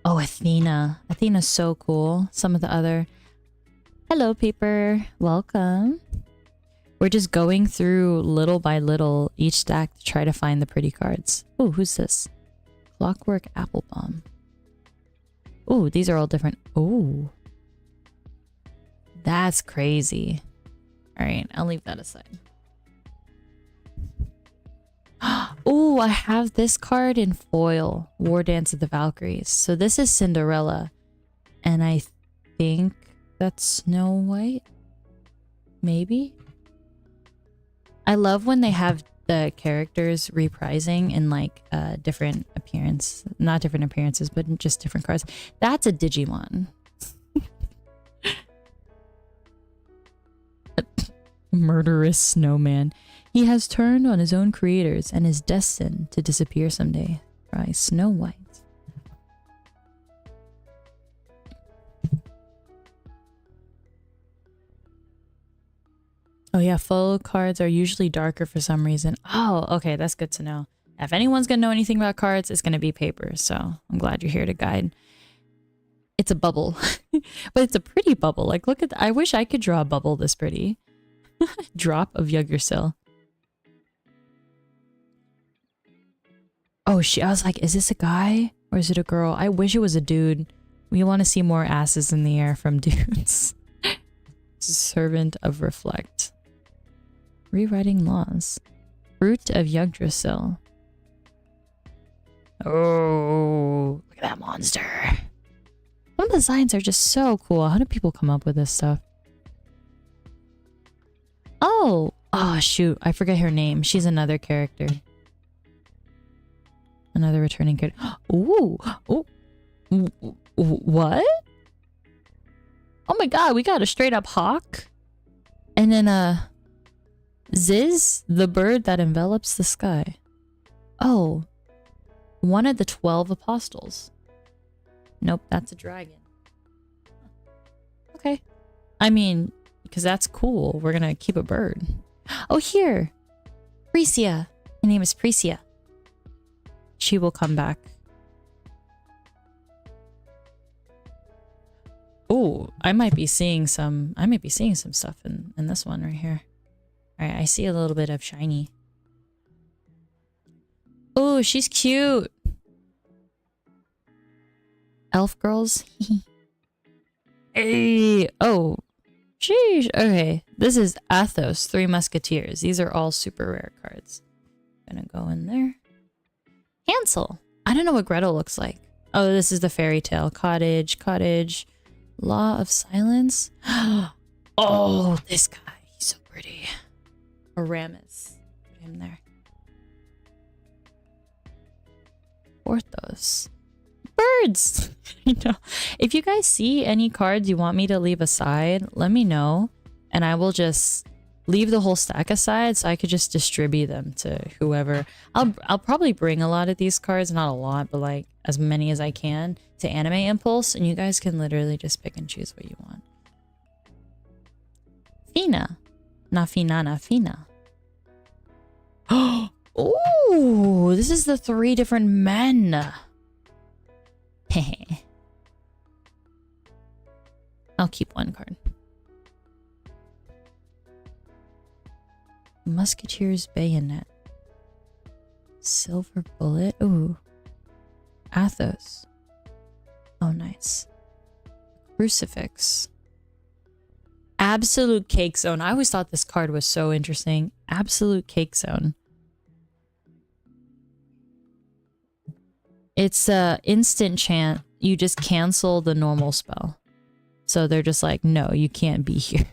Oh, Athena. Athena's so cool. Some of the other... Hello, Paper. Welcome. We're just going through little by little each stack to try to find the pretty cards. Oh, who's this? Clockwork Applebaum. Oh, these are all different. Oh. That's crazy. Alright, I'll leave that aside. Oh, I have this card in foil. War Dance of the Valkyries. So this is Cinderella. And I think that's Snow White? Maybe? I love when they have the characters reprising in like different appearance. Not different appearances, but just different cards. That's a Digimon. Murderous snowman. He has turned on his own creators and is destined to disappear someday. By Snow White. Oh yeah, foil cards are usually darker for some reason. Oh, okay, that's good to know. If anyone's gonna know anything about cards, it's gonna be Paper. So I'm glad you're here to guide. It's a bubble, but it's a pretty bubble. Like, look at. I wish I could draw a bubble this pretty. Drop of Yggdrasil. Oh, I was like, is this a guy or is it a girl? I wish it was a dude. We want to see more asses in the air from dudes. Servant of Reflect. Rewriting laws. Fruit of Yggdrasil. Oh, look at that monster. Some of the designs are just so cool. How do people come up with this stuff? Oh, shoot. I forget her name. She's another character. Another returning character. Ooh. Oh. What? Oh my god, we got a straight up hawk. And then Ziz, the bird that envelops the sky. Oh. One of the 12 apostles. Nope, that's a dragon. Okay. I mean, because that's cool. We're gonna keep a bird. Oh, here. Precia. Her name is Precia. She will come back. Oh, I might be seeing some stuff in this one right here. Alright, I see a little bit of shiny. Oh, she's cute. Elf girls. Hey. Oh. Sheesh. Okay. This is Athos, Three Musketeers. These are all super rare cards. Gonna go in there. Hansel. I don't know what Gretel looks like. Oh, this is the fairy tale. Cottage. Law of Silence. Oh, this guy. He's so pretty. Aramis. Put him there. Porthos. Birds. You know, if you guys see any cards you want me to leave aside, let me know, and I will just leave the whole stack aside so I could just distribute them to whoever. I'll probably bring a lot of these cards, not a lot, but like as many as I can to Anime Impulse, and you guys can literally just pick and choose what you want. Fina. Not Finana, Fina. Oh, this is the 3 different men. I'll keep one card. Musketeer's Bayonet. Silver Bullet. Ooh. Athos. Oh, nice. Crucifix. Absolute Cake Zone. I always thought this card was so interesting. Absolute Cake Zone. It's a instant chant. You just cancel the normal spell. So they're just like, no, you can't be here.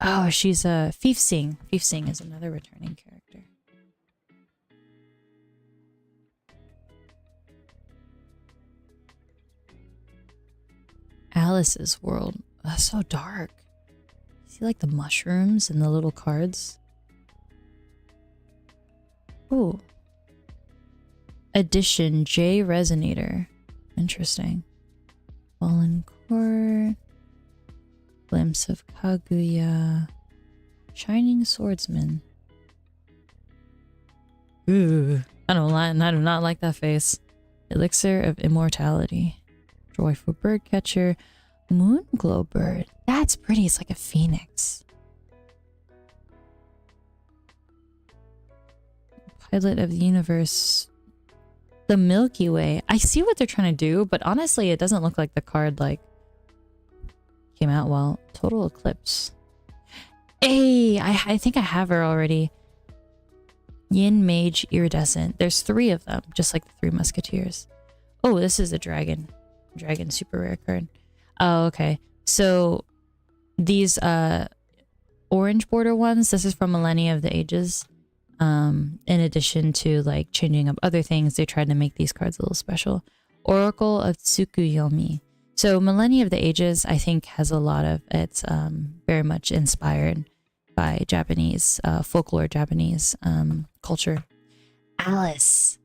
Oh, she's a Fief Sing. Fief Sing is another returning character. Alice's World. That's so dark. See like the mushrooms and the little cards? Ooh. Edition J Resonator. Interesting. Fallen Court. Glimpse of Kaguya. Shining Swordsman. Ooh. I do not like that face. Elixir of Immortality. Joyful Birdcatcher. Moonglow Bird. That's pretty. It's like a phoenix. Pilot of the Universe. The Milky Way. I see what they're trying to do, but honestly, it doesn't look like the card like came out well. Total Eclipse. Hey, I think I have her already. Yin Mage Iridescent. There's 3 of them, just like the 3 Musketeers. Oh, this is a dragon. Dragon super rare card. Oh, okay. So these orange border ones, this is from Millennia of the Ages. In addition to like changing up other things, they tried to make these cards a little special. Oracle of Tsukuyomi. So Millennia of the Ages, I think, has a lot of, it's very much inspired by Japanese, folklore Japanese culture. Alice.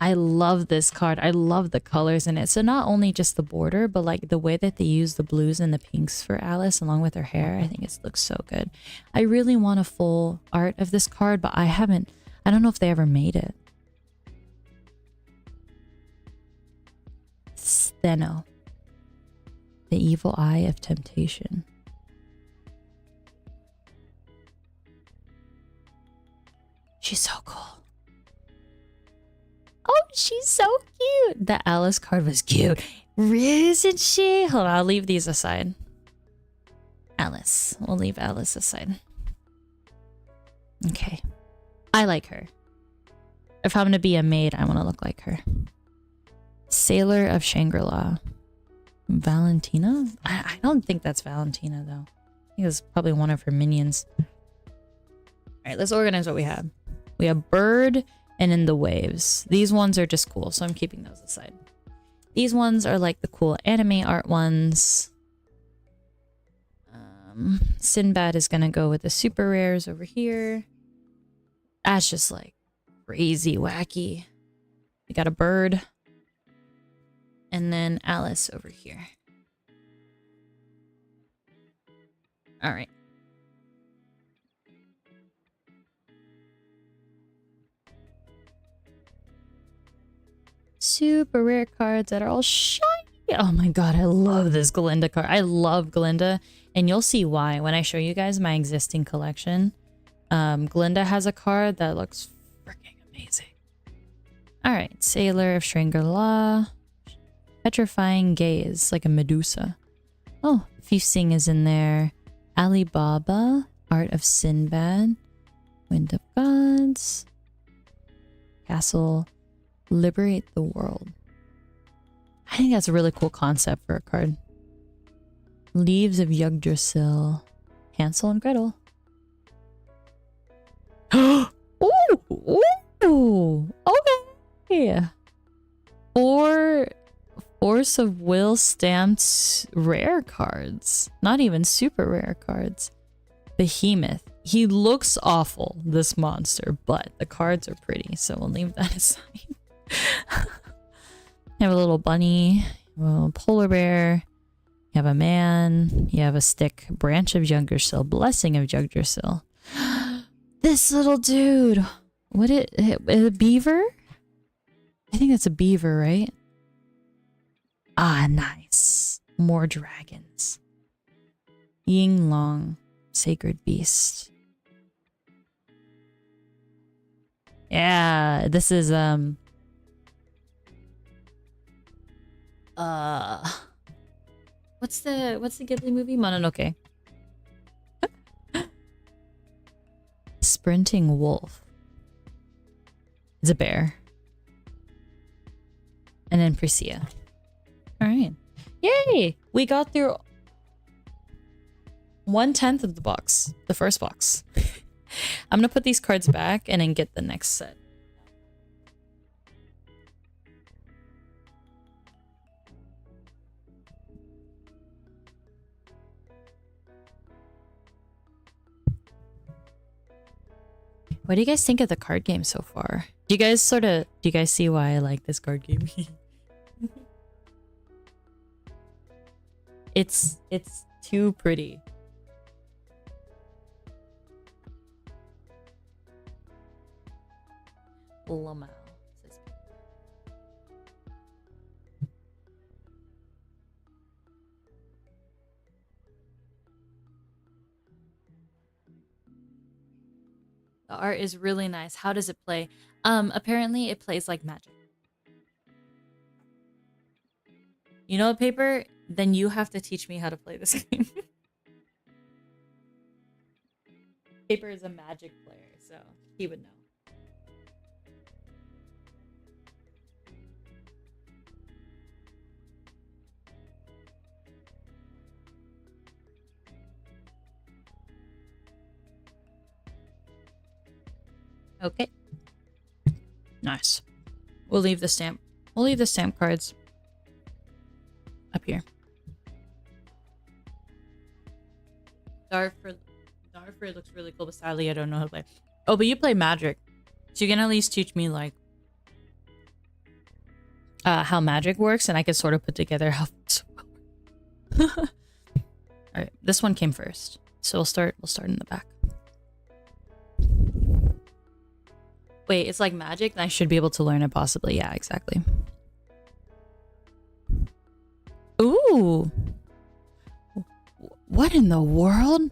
I love this card. I love the colors in it. So not only just the border, but like the way that they use the blues and the pinks for Alice along with her hair. I think it looks so good. I really want a full art of this card, but I don't know if they ever made it. Steno. The Evil Eye of Temptation. She's so cool. Oh, she's so cute. The Alice card was cute. Isn't she? Hold on, I'll leave these aside. Alice. We'll leave Alice aside. Okay. I like her. If I'm going to be a maid, I want to look like her. Sailor of Shangri-La. Valentina? I don't think that's Valentina, though. I think it's probably one of her minions. Alright, let's organize what we have. We have Bird and In the Waves. These ones are just cool, so I'm keeping those aside. These ones are like the cool anime art ones. Sinbad is gonna go with the super rares over here. That's just like crazy wacky. We got a bird. And then Alice over here. All right. Super rare cards that are all shiny. Oh my god, I love this Glinda card. I love Glinda, and you'll see why when I show you guys my existing collection. Glinda has a card that looks freaking amazing. All right, Sailor of Shangri-La. Petrifying Gaze, like a Medusa. Oh, Feasting is in there. Alibaba, Art of Sinbad. Wind of Gods. Castle, Liberate the World. I think that's a really cool concept for a card. Leaves of Yggdrasil. Hansel and Gretel. Ooh, okay. Force of Will stamped rare cards. Not even super rare cards. Behemoth. He looks awful, this monster, but the cards are pretty, so we'll leave that aside. You have a little bunny, a little polar bear, you have a man, you have a stick, Branch of Yggdrasil, Blessing of Yggdrasil. This little dude. What is a beaver? I think that's a beaver, right? Ah, nice. More dragons. Ying Long, Sacred Beast. Yeah, this is what's the Ghibli movie? Mononoke. Sprinting Wolf. It's a bear. And then Priscilla. All right. Yay! We got through 1/10 of the box. The first box. I'm gonna put these cards back and then get the next set. What do you guys think of the card game so far? Do you guys see why I like this card game? It's too pretty. Lamau. The art is really nice. How does it play? Apparently it plays like Magic. You know, Paper? Then you have to teach me how to play this game. Paper is a Magic player, so he would know. Okay. Nice. We'll leave the stamp. We'll leave the stamp cards up here. Darfur looks really cool, but sadly I don't know how to play. Oh, but you play Magic. So you can at least teach me like how Magic works, and I can sort of put together how Alright, this one came first. So we'll start in the back. Wait, it's like Magic? Then I should be able to learn it possibly. Yeah, exactly. Ooh. What in the world?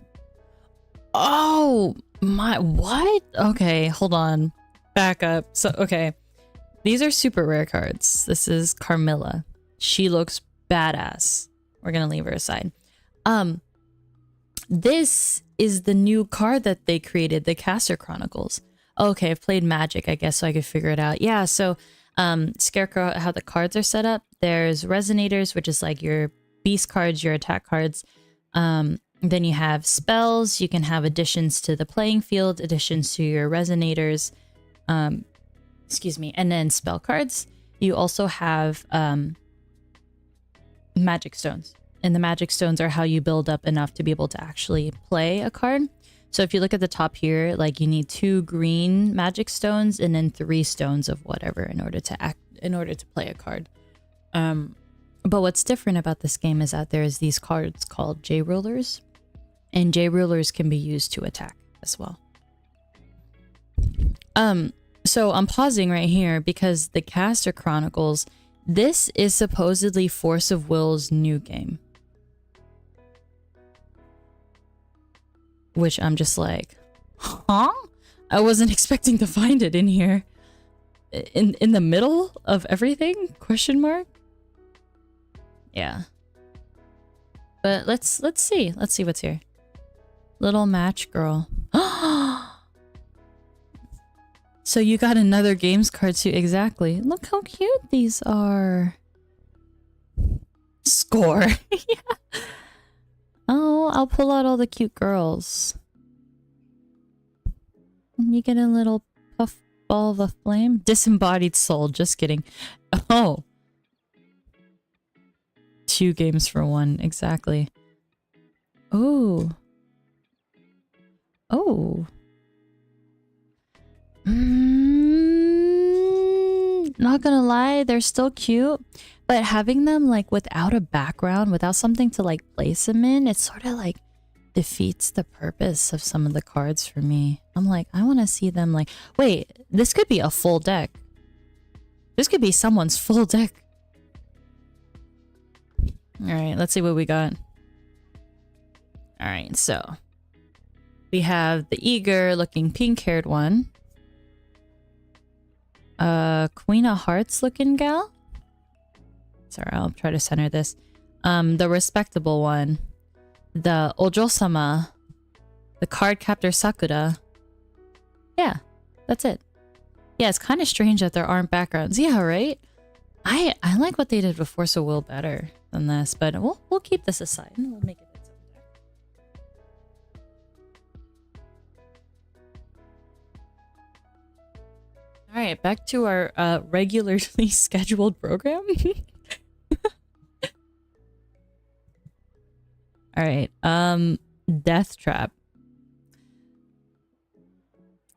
Oh, my, what? Okay, hold on. Back up. So, okay. These are super rare cards. This is Carmilla. She looks badass. We're gonna leave her aside. This is the new card that they created, the Caster Chronicles. Okay, I've played Magic, I guess, so I could figure it out. Yeah, so Scarecrow, how the cards are set up. There's resonators, which is like your beast cards, your attack cards. Then you have spells. You can have additions to the playing field, additions to your resonators. Excuse me. And then spell cards. You also have magic stones. And the magic stones are how you build up enough to be able to actually play a card. So if you look at the top here, like you need 2 green magic stones and then 3 stones of whatever in order to play a card. But what's different about this game is that there's these cards called J rulers, and J rulers can be used to attack as well. So I'm pausing right here because the Caster Chronicles, this is supposedly Force of Will's new game. Which I'm just like, huh? I wasn't expecting to find it in here. In the middle of everything? Question mark? Yeah. But let's see. Let's see what's here. Little match girl. So you got another games card too. Exactly. Look how cute these are. Score. Yeah. Oh, I'll pull out all the cute girls. You get a little puff ball of a flame. Disembodied soul. Just kidding. Oh. 2 games for 1. Exactly. Oh. Oh. Not gonna lie, they're still cute. But having them like without a background, without something to like place them in, it sort of like defeats the purpose of some of the cards for me. I'm like, I want to see them like, wait, this could be a full deck. This could be someone's full deck. All right, let's see what we got. All right, so we have the eager looking pink-haired one. Queen of Hearts looking gal. Sorry, I'll try to center this. The respectable one. The Ojo-sama. The card captor Sakura. Yeah, that's it. Yeah, it's kind of strange that there aren't backgrounds. Yeah, right? I like what they did with Force of Will better than this, but we'll keep this aside and we'll make it its own deck. All right, back to our regularly scheduled program. All right, Death Trap.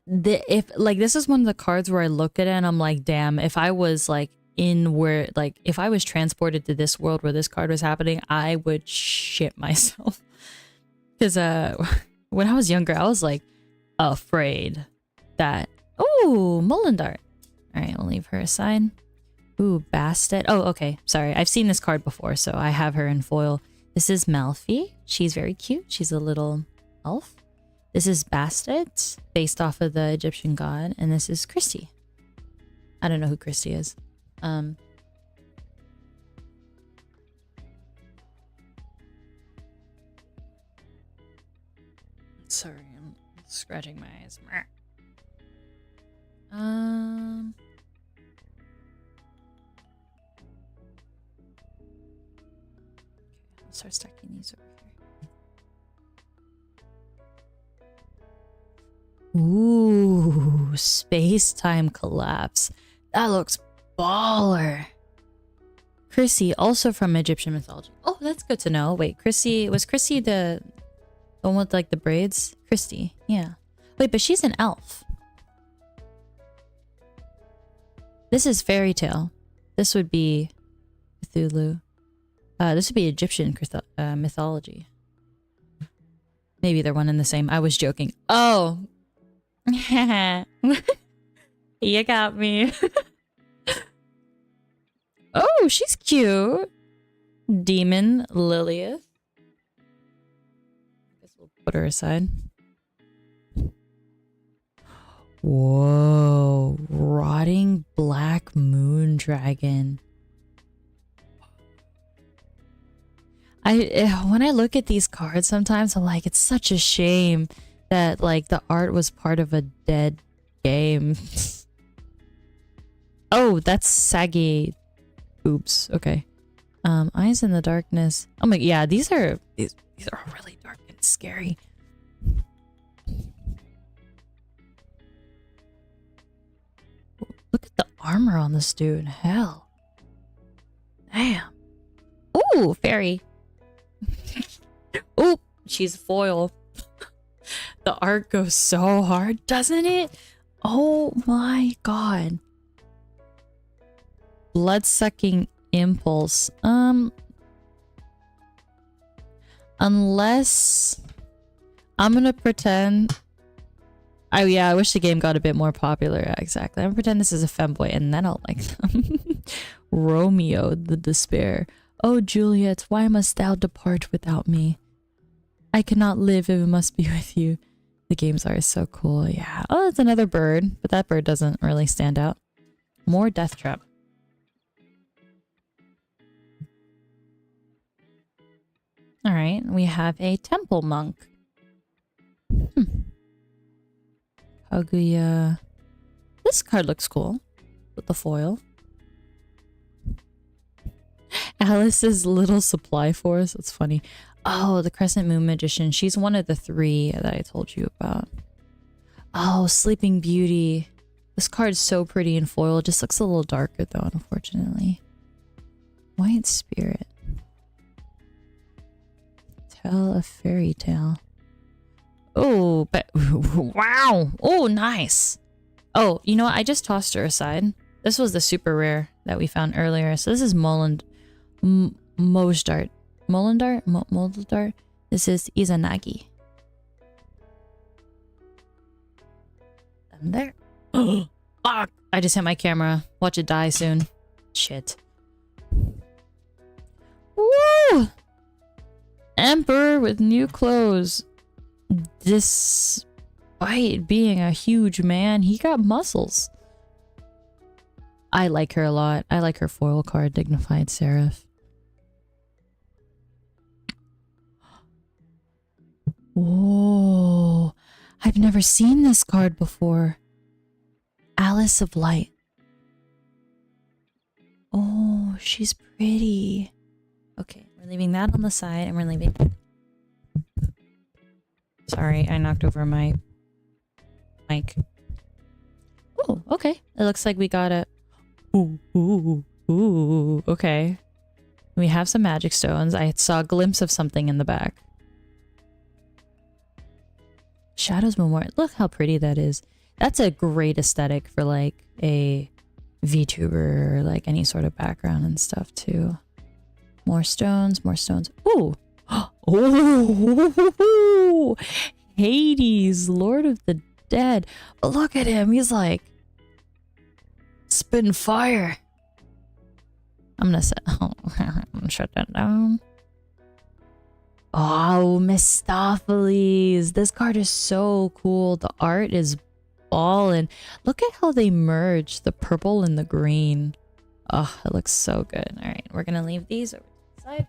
This is one of the cards where I look at it and I'm like, damn, if I was like if I was transported to this world where this card was happening, I would shit myself. Because when I was younger, I was like afraid that, ooh, Mullendart. All right, we'll leave her aside. Ooh, Bastet. Oh, okay, sorry, I've seen this card before, so I have her in foil. This is Malfi. She's very cute. She's a little elf. This is Bastet, based off of the Egyptian god. And this is Christy. I don't know who Christy is. Sorry, I'm scratching my eyes. I'll start stacking these over here. Ooh, space-time collapse. That looks baller. Chrissy, also from Egyptian mythology. Oh, that's good to know. Wait, Chrissy, was Chrissy the one with like the braids? Christy, yeah. Wait, but she's an elf. This is fairy tale. This would be Cthulhu. This would be Egyptian mythology. Maybe they're one and the same. I was joking. Oh. You got me. Oh, she's cute. Demon Lilith. I guess we'll put her aside. Whoa. Rotting Black Moon Dragon. When I look at these cards sometimes, I'm like, it's such a shame that like the art was part of a dead game. Oh, that's saggy boobs. Okay. Eyes in the darkness. Oh my, yeah, these are all really dark and scary. Look at the armor on this dude. Hell. Damn. Ooh, fairy. Ooh, she's foil. The art goes so hard, doesn't it? Oh my god. Blood-sucking impulse. Unless I'm gonna pretend. Oh yeah, I wish the game got a bit more popular. Yeah, exactly. I'm gonna pretend this is a femboy and then I'll like them. Romeo, the despair. Oh Juliet, why must thou depart without me? I cannot live if it must be with you. The games are so cool. Yeah. Oh, it's another bird, but that bird doesn't really stand out. More death trap. All right, we have a temple monk. Kaguya. This card looks cool with the foil. Alice's little supply force. That's funny. Oh, the Crescent Moon Magician. She's one of the 3 that I told you about. Oh, Sleeping Beauty. This card's so pretty in foil. It just looks a little darker though, unfortunately. White Spirit. Tell a fairy tale. Oh, but wow. Oh, nice. Oh, you know what? I just tossed her aside. This was the super rare that we found earlier. So this is Moldart. Moldart. This is Izanagi. I'm there. Oh, fuck. I just hit my camera. Watch it die soon. Shit. Woo! Emperor with new clothes. Despite being a huge man, he got muscles. I like her a lot. I like her foil card, Dignified Seraph. Whoa. I've never seen this card before. Alice of Light. Oh, she's pretty. Okay, we're leaving that on the side and we're leaving... Sorry, I knocked over my mic. Oh, okay. It looks like we got a... Ooh, okay. We have some magic stones. I saw a glimpse of something in the back. Shadows Memorial. Look how pretty that is. That's a great aesthetic for like a VTuber or like any sort of background and stuff too. More stones, more stones. Ooh. Oh, Hades, Lord of the Dead. But look at him. He's like spitting fire. I'm gonna set. Oh, I'm gonna shut that down. Oh, Mistopheles. This card is so cool. The art is ballin'. Look at how they merge the purple and the green. Oh, it looks so good. All right, we're gonna leave these over to the side.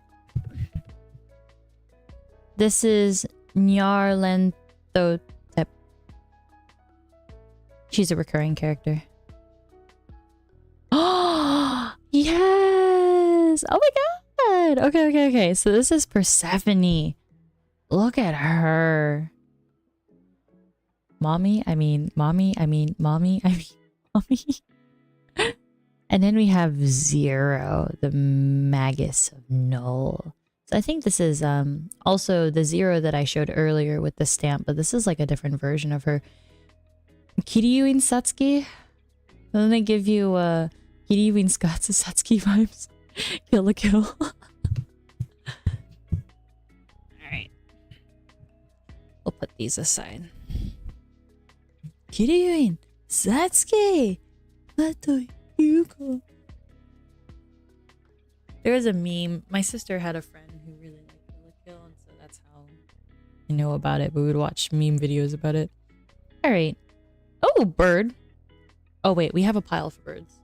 This is Nyarlathotep. She's a recurring character. Oh, yes! Oh my god! Okay. So this is Persephone. Look at her. Mommy. And then we have Zero, the Magus of Null. So I think this is also the Zero that I showed earlier with the stamp, but this is like a different version of her. Kiryuin Satsuki? Doesn't it give you Kiryuin Satsuki vibes? Kill a kill. Alright. We'll put these aside. Kiryuin Satsuki! Nato Yuko. There was a meme. My sister had a friend who really liked Kill la Kill, and so that's how I know about it. But we would watch meme videos about it. Alright. Oh, bird. Oh, wait. We have a pile for birds.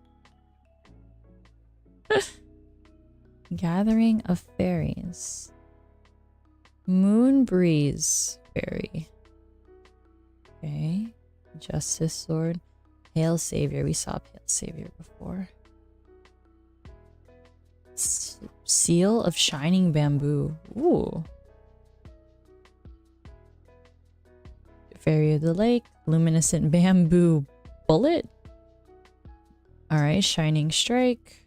Gathering of Fairies. Moon Breeze Fairy. Okay. Justice Sword. Pale Savior. We saw Pale Savior before. Seal of Shining Bamboo. Ooh. Fairy of the Lake. Luminescent Bamboo Bullet. Alright, Shining Strike.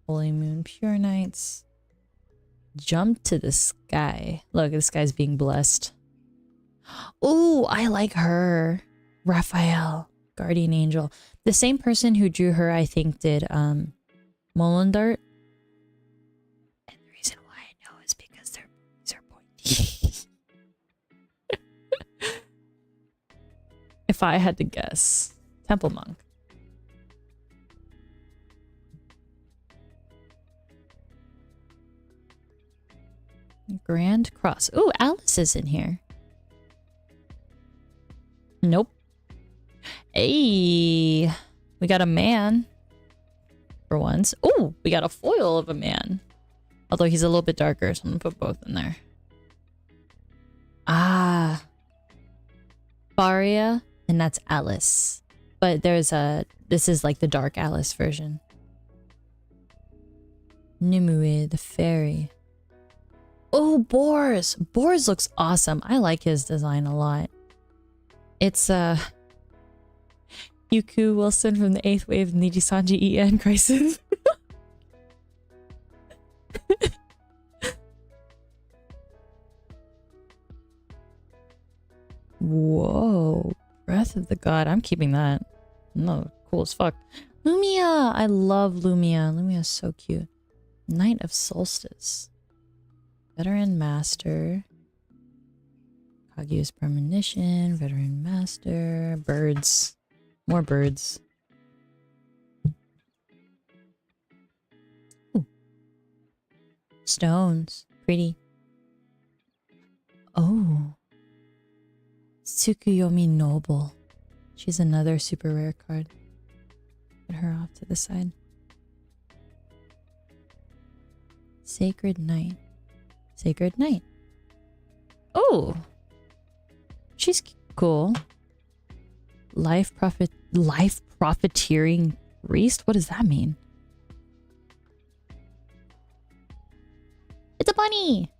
Holy Moon Pure Nights. Jump to the Sky. Look, this guy's being blessed. Ooh, I like her. Raphael. Guardian Angel. The same person who drew her, I think, did Molendart. And the reason why I know is because they're pointy. If I had to guess. Temple Monk. Grand Cross. Ooh, Alice is in here. Nope. Hey, we got a man for once. Oh, we got a foil of a man. Although he's a little bit darker, so I'm gonna put both in there. Ah. Faria, and that's Alice. But there's this is like the Dark Alice version. Nimue, the fairy. Oh, Boars. Boars looks awesome. I like his design a lot. It's Yuku Wilson from the 8th Wave Nijisanji En Crisis. Whoa. Breath of the God. I'm keeping that. No, cool as fuck. Lumia. I love Lumia. Lumia's so cute. Night of Solstice. Veteran Master. Kaguya's Premonition. Veteran Master. Birds. More birds. Ooh. Stones. Pretty. Oh. Tsukuyomi Noble. She's another super rare card. Put her off to the side. Sacred Night. Sacred Night. Oh. She's cool. Life profiteering priest? What does that mean? It's a bunny!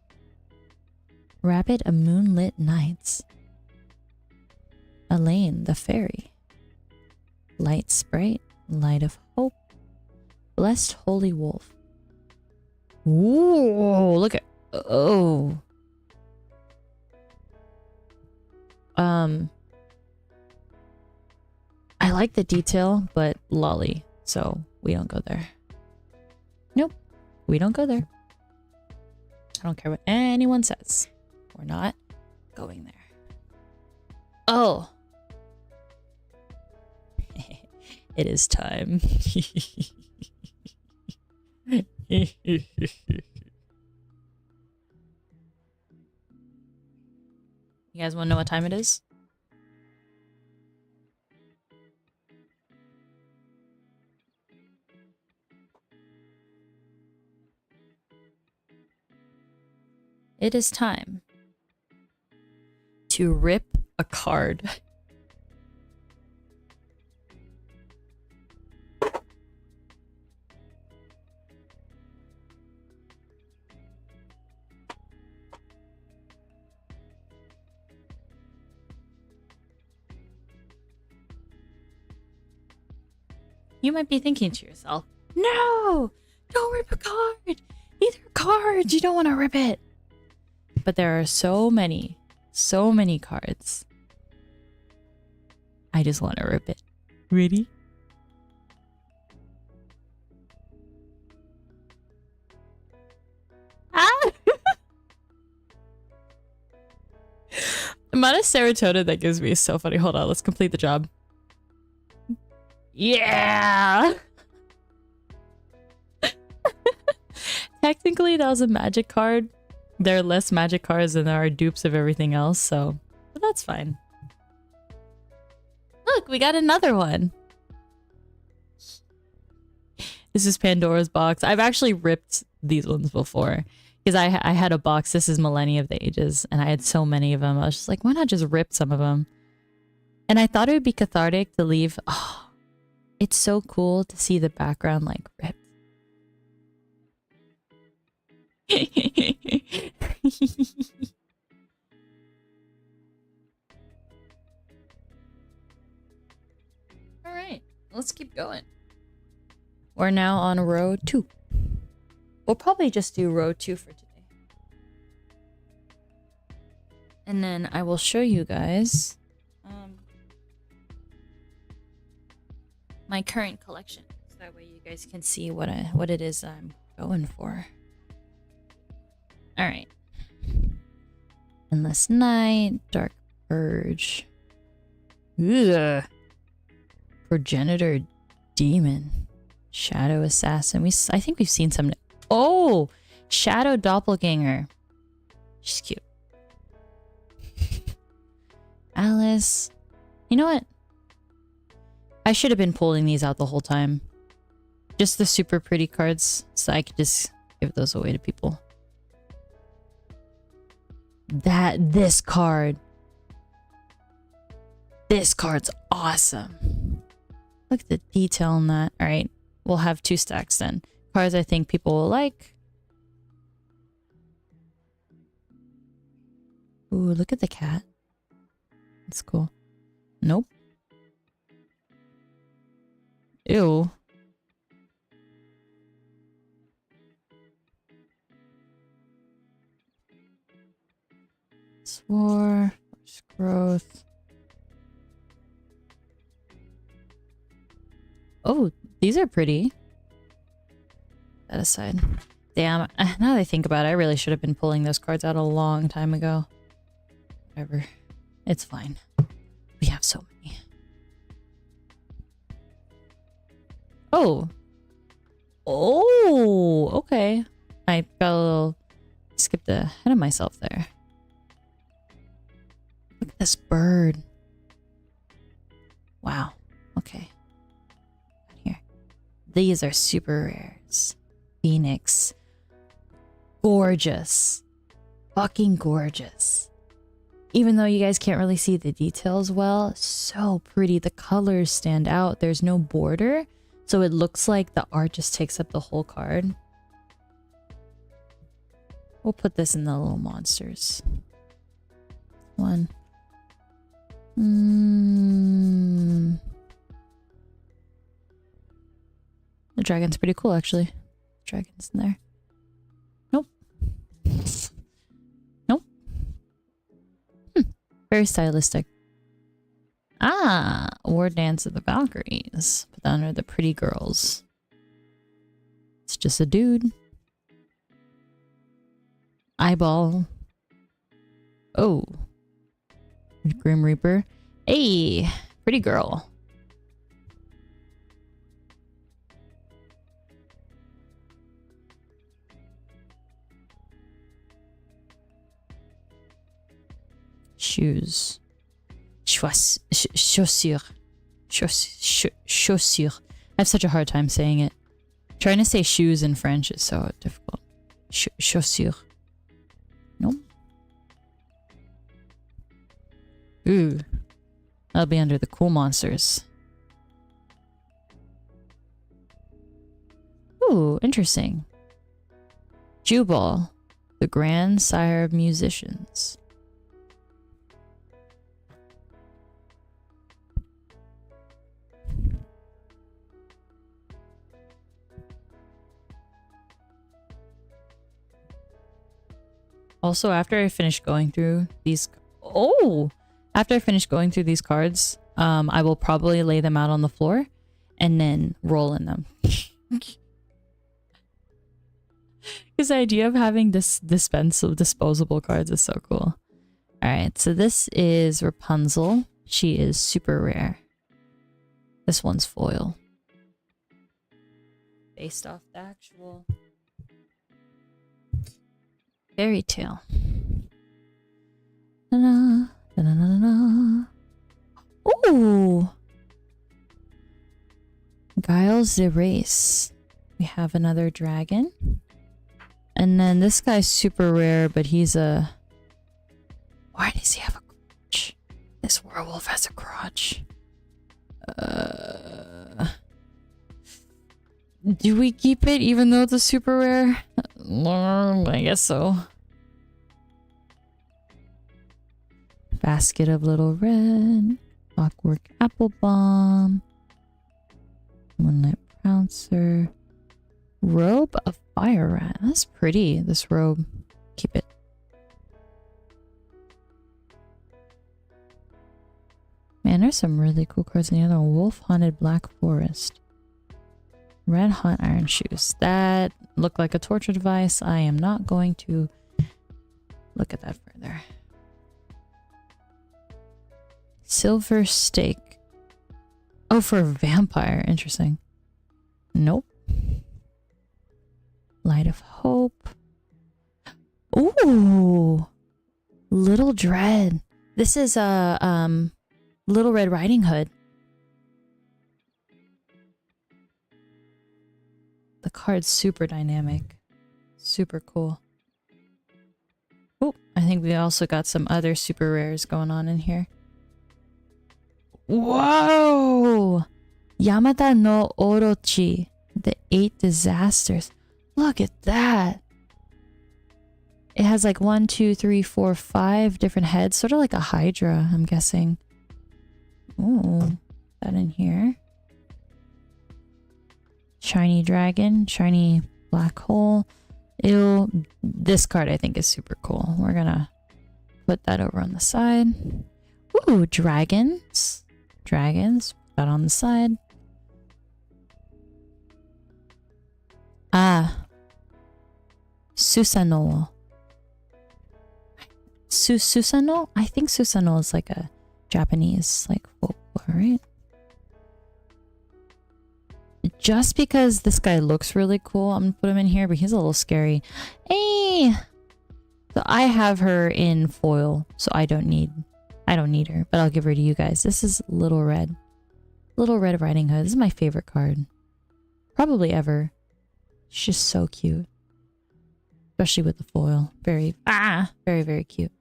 Rabbit of Moonlit Nights. Elaine, the fairy. Light Sprite. Light of Hope. Blessed Holy Wolf. Ooh, look at... Oh. I like the detail, but lolly, so we don't go there. Nope, we don't go there. I don't care what anyone says. We're not going there. Oh. It is time. You guys want to know what time it is? It is time to rip a card. You might be thinking to yourself, no, don't rip a card. These are cards. You don't want to rip it. But there are so many cards. I just want to rip it. Ready? Ah! The amount of serotonin that gives me is so funny. Hold on, let's complete the job. Yeah! Technically, that was a magic card. There are less magic cards than there are dupes of everything else, so... But that's fine. Look, we got another one. This is Pandora's Box. I've actually ripped these ones before. Because I had a box. This is Millennia of the Ages. And I had so many of them. I was just like, why not just rip some of them? And I thought it would be cathartic to leave... Oh, It's so cool to see the background like ripped. All right, let's keep going. We're now on row 2. We'll probably just do row 2 for today. And then I will show you guys my current collection. So that way you guys can see what it is I'm going for. Alright. Endless Night, Dark Purge. Ugh. Progenitor Demon. Shadow Assassin. I think we've seen some. Oh! Shadow Doppelganger. She's cute. Alice. You know what? I should have been pulling these out the whole time. Just the super pretty cards, so I could just give those away to people. This card's awesome. Look at the detail on that. Alright, we'll have 2 stacks then. Cards I think people will like. Ooh, look at the cat. That's cool. Nope. Ew. Swore. Growth. Oh, these are pretty. That aside. Damn, now that I think about it, I really should have been pulling those cards out a long time ago. Whatever. It's fine. We have so many. Oh. Oh, okay. I got a little skipped ahead of myself there. Look at this bird. Wow. Okay. Here. These are super rares. Phoenix. Gorgeous. Fucking gorgeous. Even though you guys can't really see the details well, so pretty. The colors stand out. There's no border, so it looks like the art just takes up the whole card. We'll put this in the little monsters. One. The dragon's pretty cool, actually. Dragon's in there. Nope. Nope. Very stylistic. Ah, War Dance of the Valkyries. Put that under the pretty girls. It's just a dude. Eyeball. Oh. Grim Reaper. Hey, pretty girl. Shoes. Chaussure. Chaussure. I have such a hard time saying it. Trying to say shoes in French is so difficult. Chaussure. Nope. Ooh. That'll be under the cool monsters. Ooh, interesting. Jubal, the grandsire of musicians. Also, after I finish going through these... Oh! After I finish going through these cards, I will probably lay them out on the floor and then roll in them. Because the idea of having this disposable cards is so cool. Alright, so this is Rapunzel. She is super rare. This one's foil. Based off the actual... Fairy Tale. Da-da, da-da-da-da. Ooh! Giles the Race. We have another dragon. And then this guy's super rare, but he's a... Why does he have a crotch? This werewolf has a crotch. Do we keep it even though it's a super rare? I guess so. Basket of Little Red. Clockwork Apple Bomb. Moonlight Pouncer. Robe of Fire Rat. That's pretty, this robe. Keep it. Man, there's some really cool cards in the other one. Wolf Haunted Black Forest. Red Hot Iron Shoes. That looked like a torture device. I am not going to look at that further. Silver Stake. Oh, for a vampire. Interesting. Nope. Light of Hope. Ooh. Little Dread. This is a Little Red Riding Hood. The card's super dynamic. Super cool. Oh, I think we also got some other super rares going on in here. Whoa! Yamata no Orochi. The 8 Disasters. Look at that. It has like 1, 2, 3, 4, 5 different heads. Sort of like a Hydra, I'm guessing. Ooh, that in here. Shiny Dragon, Shiny Black Hole. Ew, this card I think is super cool. We're gonna put that over on the side. Ooh, Dragons. Dragons, put that on the side. Ah. Susanoo. Susanoo? I think Susanoo is like a Japanese like folklore, right? Just because this guy looks really cool, I'm gonna put him in here, but he's a little scary. Hey! So I have her in foil, so I don't need her, but I'll give her to you guys. This is Little Red. Little Red Riding Hood. This is my favorite card. Probably ever. It's just so cute. Especially with the foil. Very, very cute.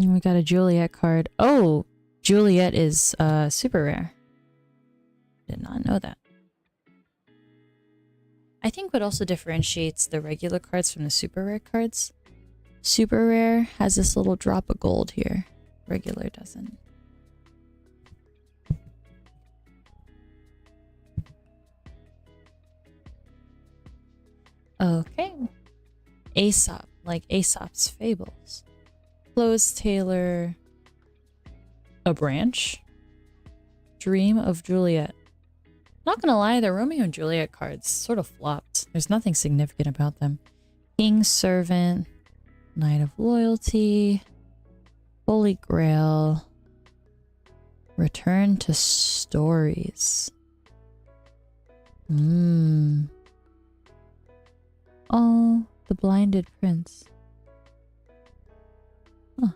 And we got a Juliet card. Oh, Juliet is super rare. Did not know that. I think what also differentiates the regular cards from the super rare cards, super rare has this little drop of gold here. Regular doesn't. Okay. Aesop, like Aesop's Fables. Close Taylor. A Branch. Dream of Juliet. Not gonna lie, the Romeo and Juliet cards sort of flopped. There's nothing significant about them. King's Servant. Knight of Loyalty. Holy Grail. Return to Stories. Oh, the Blinded Prince. Huh.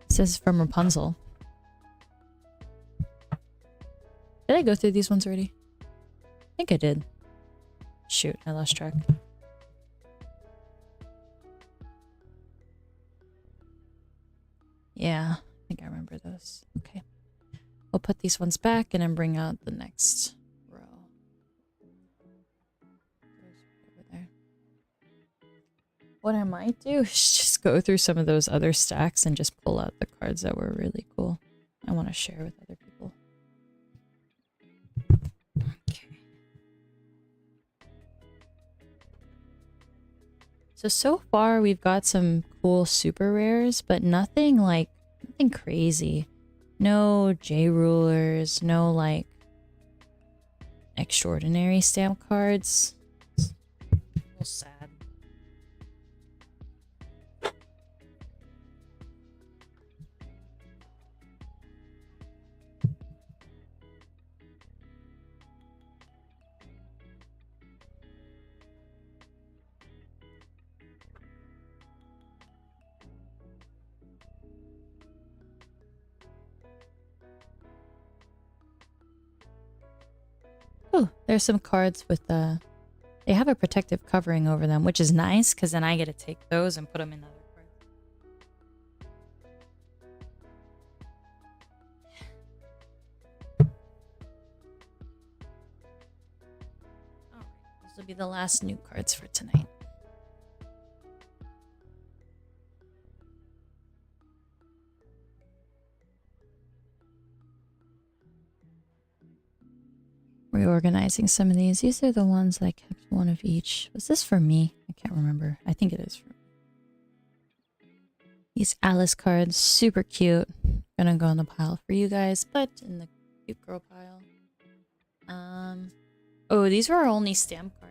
It says from Rapunzel. Did I go through these ones already? I think I did. Shoot, I lost track. Yeah, I think I remember those. Okay. We'll put these ones back and then bring out the next row. Over there. What I might do is just go through some of those other stacks and just pull out the cards that were really cool. I want to share with other people. Okay. So far we've got some cool super rares, but nothing crazy. No J rulers, no like extraordinary stamp cards. It's a little sad. Oh, there's some cards with they have a protective covering over them, which is nice because then I get to take those and put them in other cards. will be the last new cards for tonight. Reorganizing some of these. These are the ones that I kept one of each. Was this for me? I can't remember. I think it is for me. These Alice cards, super cute. Gonna go in the pile for you guys, but in the cute girl pile. Oh, these were our only stamp cards.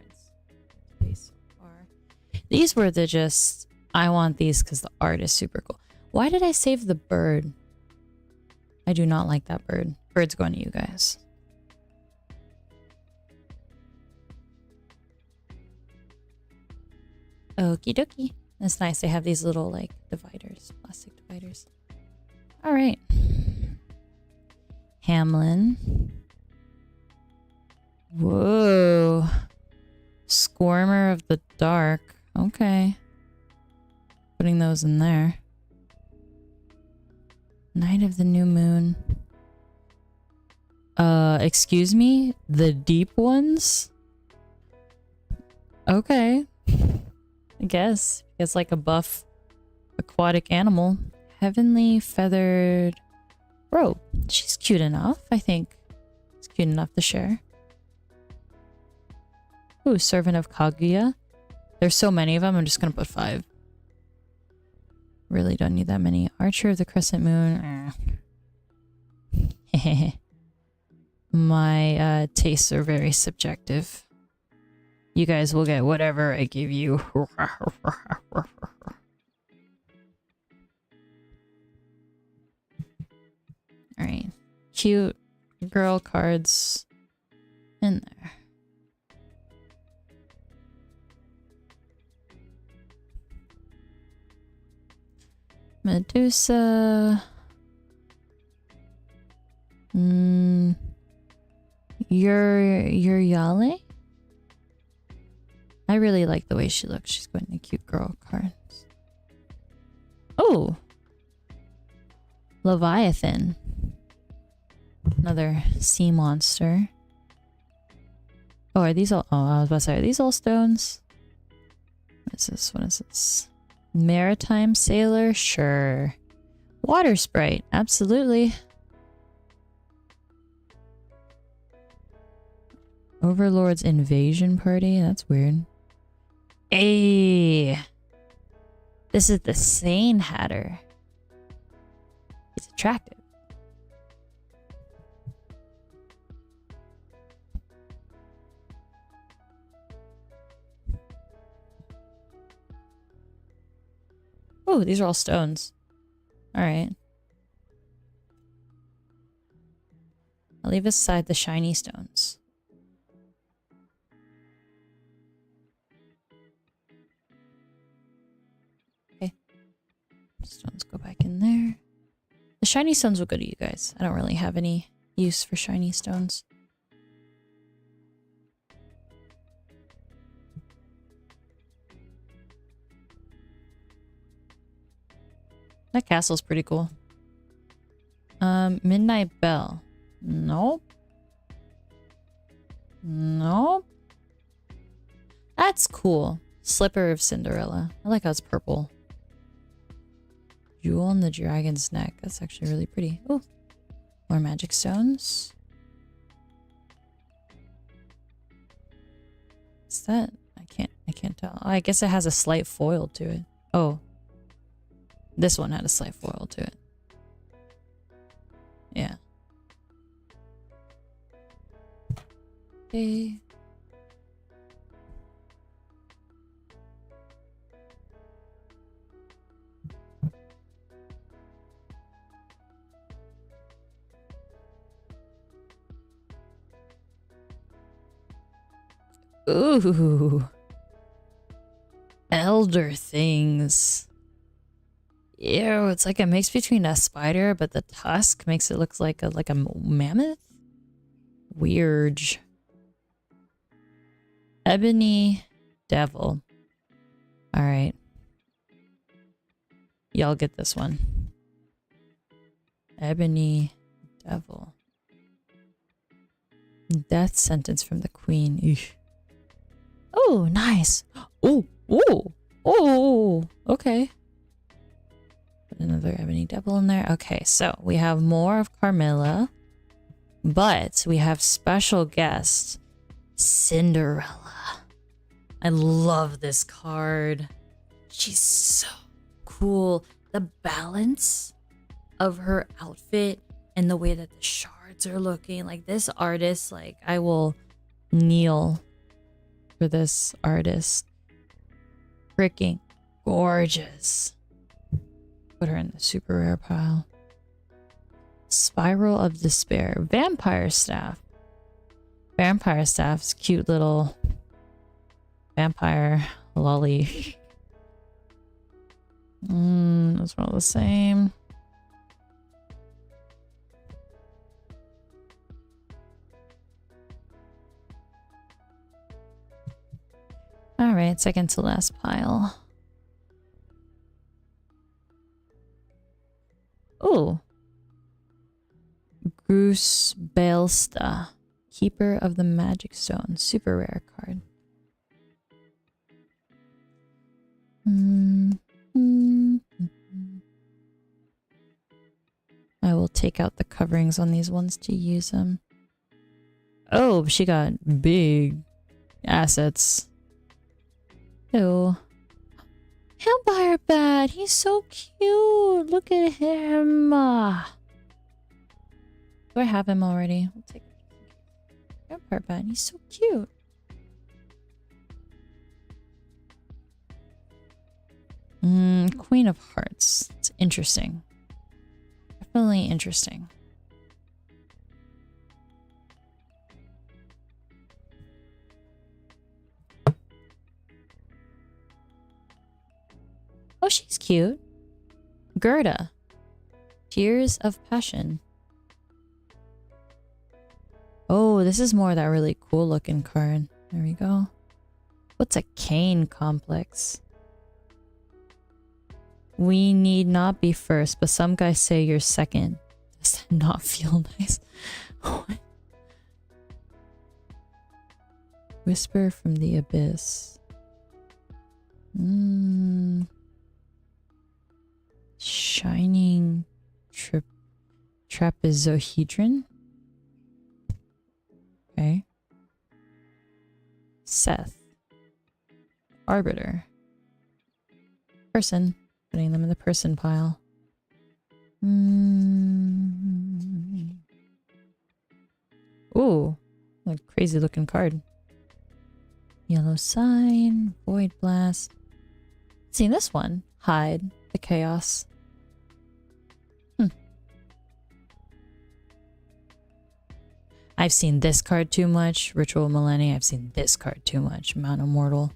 These were the just, I want these because the art is super cool. Why did I save the bird? I do not like that bird. Bird's going to you guys. Okie dokie. It's nice they have these little like dividers, plastic dividers. All right. Hamlin. Whoa. Squirmer of the Dark. Okay. Putting those in there. Night of the New Moon. Excuse me? The deep ones? Okay. I guess. It's like a buff aquatic animal. Heavenly Feathered Robe. She's cute enough, I think. It's cute enough to share. Ooh, Servant of Kaguya. There's so many of them, I'm just gonna put 5. Really don't need that many. Archer of the Crescent Moon. My tastes are very subjective. You guys will get whatever I give you. Alright. Cute girl cards in there. Medusa. Your Yale? I really like the way she looks. She's going to cute girl cards. Oh! Leviathan. Another sea monster. Oh, are these all... Oh, I was about to say, are these all stones? What is this? What is this? Maritime Sailor? Sure. Water Sprite? Absolutely. Overlord's Invasion Party? That's weird. Hey! This is the Sane Hatter. He's attractive. Oh, these are all stones. Alright. I'll leave aside the shiny stones. Okay. Stones go back in there. The shiny stones will go to you guys. I don't really have any use for shiny stones. That castle's pretty cool. Midnight Bell. Nope. Nope. That's cool. Slipper of Cinderella. I like how it's purple. Jewel on the Dragon's Neck. That's actually really pretty. Oh, more magic stones. What's that? I can't tell. Oh, I guess it has a slight foil to it. Oh. This one had a slight foil to it. Yeah. Okay. Ooh. Elder Things. Ew, it's like a mix between a spider, but the tusk makes it look like a mammoth? Weird. Ebony Devil. Alright. Y'all get this one. Ebony Devil. Death sentence from the queen. Eesh. Oh, nice. Oh, oh, oh, okay. Put another ebony devil in there. Okay, so we have more of Carmilla, but we have special guest Cinderella. I love this card. She's so cool. The balance of her outfit and the way that the shards are looking, like this artist, like I will kneel for this artist. Freaking gorgeous. Put her in the super rare pile. Spiral of Despair. Vampire Staff. Vampire Staff's cute little vampire lolly. Those are all the same. Alright, second to last pile. Oh. Gruus Baelsta. Keeper of the Magic Stone. Super rare card. I will take out the coverings on these ones to use them. Oh, she got big assets. Ew. Vampire Bat. He's so cute. Look at him. Do I have him already? We'll take Vampire Bat. He's so cute. Queen of Hearts. It's interesting. Definitely interesting. Oh, she's cute. Gerda. Tears of Passion. Oh, this is more of that really cool looking card. There we go. What's a Cain complex? We need not be first, but some guys say you're second. Does that not feel nice? Whisper from the Abyss. Shining trapezohedron. Okay. Seth. Arbiter. Person. Putting them in the person pile. Ooh. A crazy looking card. Yellow Sign. Void Blast. Seen this one. Hide the Chaos. I've seen this card too much. Ritual Millennia. I've seen this card too much. Mount Immortal.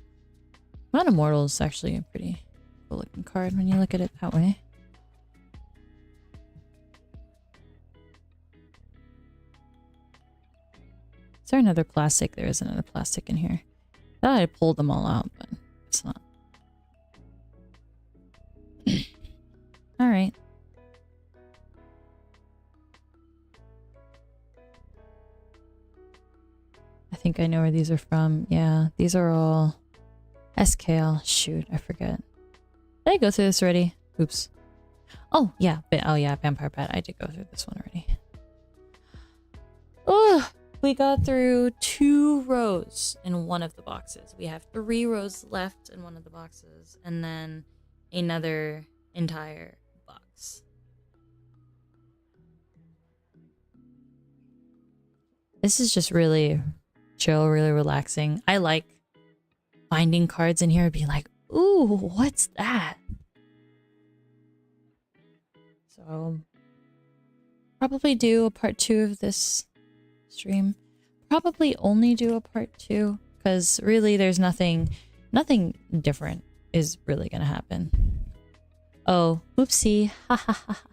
Mount Immortal is actually a pretty cool looking card when you look at it that way. Is there another plastic? There is another plastic in here. I thought I pulled them all out, but it's not. Alright. I think I know where these are from. Yeah, these are all SKL. Shoot, I forget. Did I go through this already? Oops. Oh, yeah. Oh, yeah, Vampire Bat. I did go through this one already. Oh, we got through 2 rows in one of the boxes. We have 3 rows left in one of the boxes, and then another entire box. This is just really chill, really relaxing. I like finding cards in here and being like, ooh, what's that? So probably do a part 2 of this stream. Probably only do a part 2 because really there's nothing different is really gonna happen. Oh, oopsie. Ha ha ha.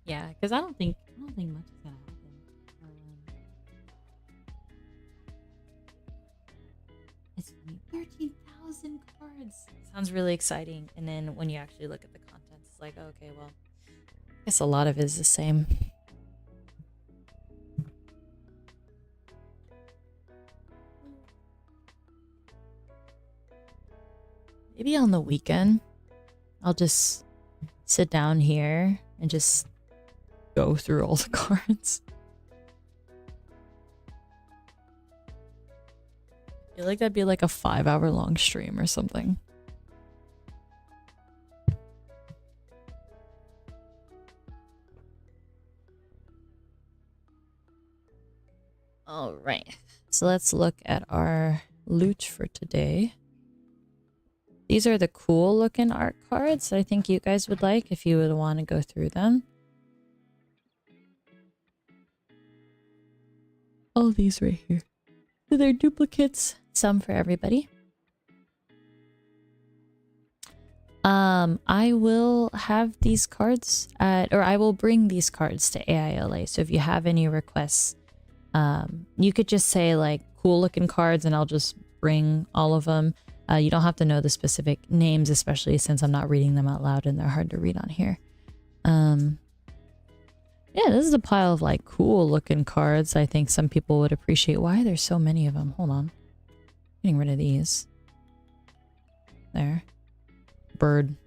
Yeah, because I don't think much is gonna happen. It's 13,000 cards. Sounds really exciting, and then when you actually look at the contents, it's like, okay, well, guess a lot of it is the same. Maybe on the weekend, I'll just sit down here and just go through all the cards. I feel like that'd be like a 5-hour long stream or something. All right, so let's look at our loot for today. These are the cool looking art cards that I think you guys would like if you would want to go through them. All these right here. So they're duplicates, some for everybody. I will have these cards or I will bring these cards to AILA. So if you have any requests, you could just say like cool looking cards and I'll just bring all of them. You don't have to know the specific names, especially since I'm not reading them out loud and they're hard to read on here. Yeah, this is a pile of like cool looking cards. I think some people would appreciate. Why there's so many of them? Hold on. Getting rid of these. There. Bird.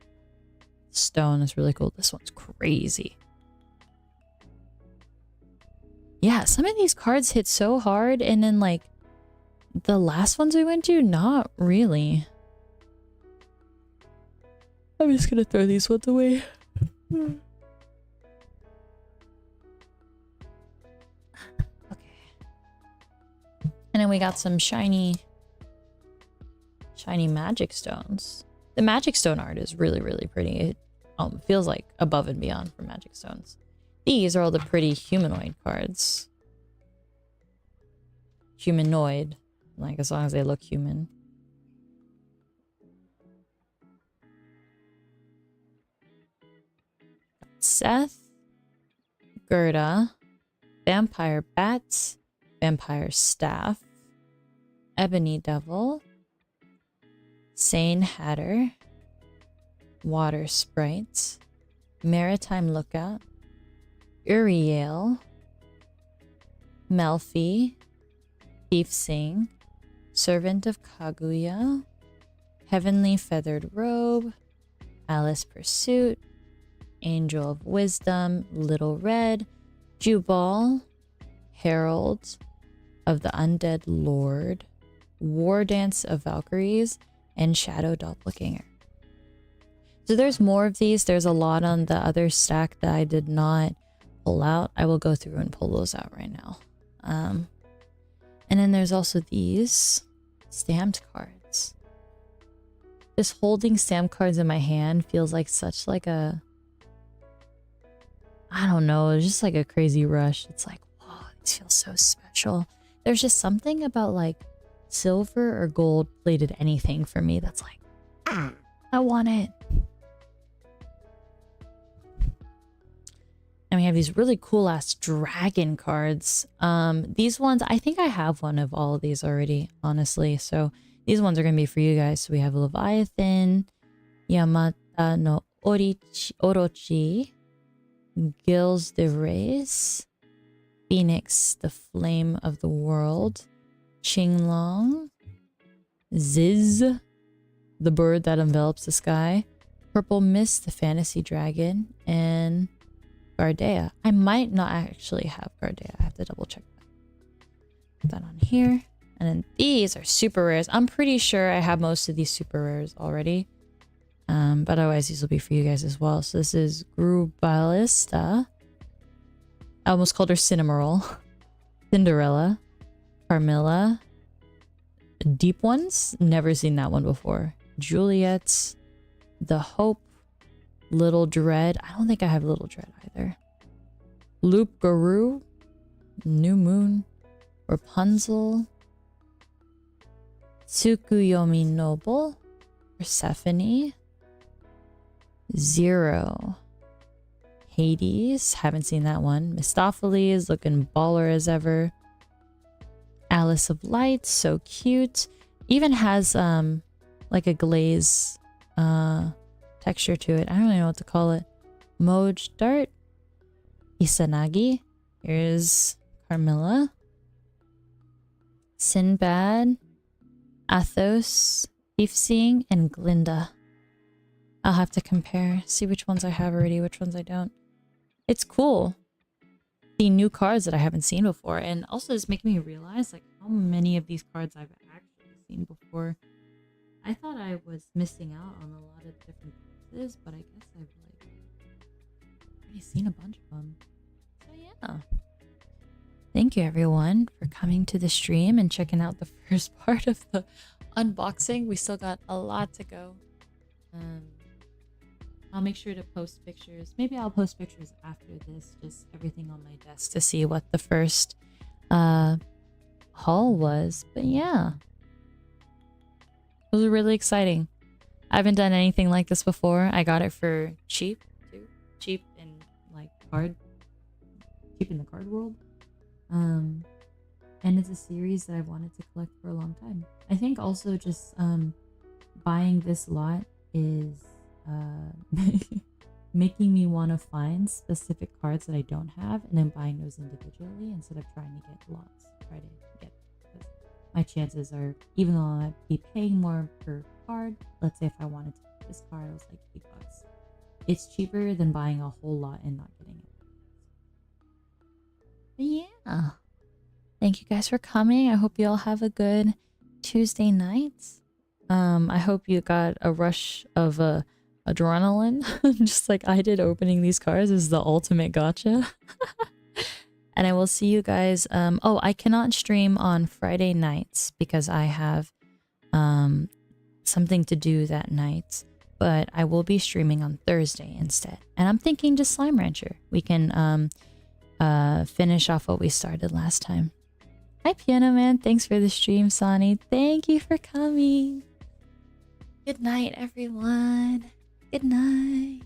Stone is really cool. This one's crazy. Yeah, some of these cards hit so hard and then like the last ones we went to, not really. I'm just gonna throw these ones away. Okay. And then we got some shiny magic stones. The magic stone art is really, really pretty. It feels like above and beyond for magic stones. These are all the pretty humanoid cards. Humanoid. Like, as long as they look human. Seth. Gerda. Vampire Bat. Vampire Staff. Ebony Devil. Sane Hatter. Water Sprite. Maritime Lookout. Uriel. Melfi. Thief Sing. Servant of Kaguya. Heavenly Feathered Robe. Alice Pursuit. Angel of Wisdom. Little Red. Jubal. Herald of the Undead Lord. War Dance of Valkyries. And Shadow Doppelganger. So there's more of these. There's a lot on the other stack that I did not pull out. I will go through and pull those out right now. And then there's also these stamped cards. Just holding stamped cards in my hand feels like such like a, I don't know, it's just like a crazy rush. It's like, whoa, these feel so special. There's just something about like silver or gold plated anything for me that's like, I want it. And we have these really cool ass dragon cards. These ones, I think I have one of all of these already, honestly. So these ones are going to be for you guys. So we have Leviathan, Yamata no Orochi, Gilles de Race, Phoenix, the Flame of the World, Qinglong, Ziz, the bird that envelops the sky, Purple Mist, the fantasy dragon, and Gardea. I might not actually have Gardea. I have to double check that. Put that on here. And then these are super rares. I'm pretty sure I have most of these super rares already. But otherwise these will be for you guys as well. So this is Grubalista. I almost called her Cinnamoroll. Cinderella. Carmilla. Deep Ones. Never seen that one before. Juliet. The Hope. Little Dread. I don't think I have Little Dread either. Loop Guru. New Moon. Rapunzel. Tsukuyomi Noble. Persephone. Zero. Hades. Haven't seen that one. Mistopheles. Looking baller as ever. Alice of Light. So cute. Even has like a glaze texture to it. I don't really know what to call it. Moj Dart. Isanagi. Here's Carmilla. Sinbad. Athos. Thiefseeing, and Glinda. I'll have to compare, see which ones I have already, which ones I don't. It's cool. The new cards that I haven't seen before, and also it's making me realize like how many of these cards I've actually seen before. I thought I was missing out on a lot of different pieces, but I guess I've like already seen a bunch of them. So yeah. Thank you everyone for coming to the stream and checking out the first part of the unboxing. We still got a lot to go. I'll make sure to post pictures. Maybe I'll post pictures after this, just everything on my desk to see what the first haul was. But yeah, it was really exciting. I haven't done anything like this before. I got it for cheap too. Cheap in like cheap in the card world. And it's a series that I've wanted to collect for a long time. I think also just buying this lot is making me want to find specific cards that I don't have and then buying those individually instead of trying to get lots. Because my chances are, even though I'd be paying more per card, let's say if I wanted to get this card, it was like $8. It's cheaper than buying a whole lot and not getting it. But yeah. Thank you guys for coming. I hope you all have a good Tuesday night. I hope you got a rush of adrenaline, just like I did opening these cards. Is the ultimate gotcha. And I will see you guys. Oh, I cannot stream on Friday nights because I have something to do that night. But I will be streaming on Thursday instead. And I'm thinking just Slime Rancher. We can finish off what we started last time. Hi, Piano Man. Thanks for the stream, Sonny. Thank you for coming. Good night, everyone. Good night.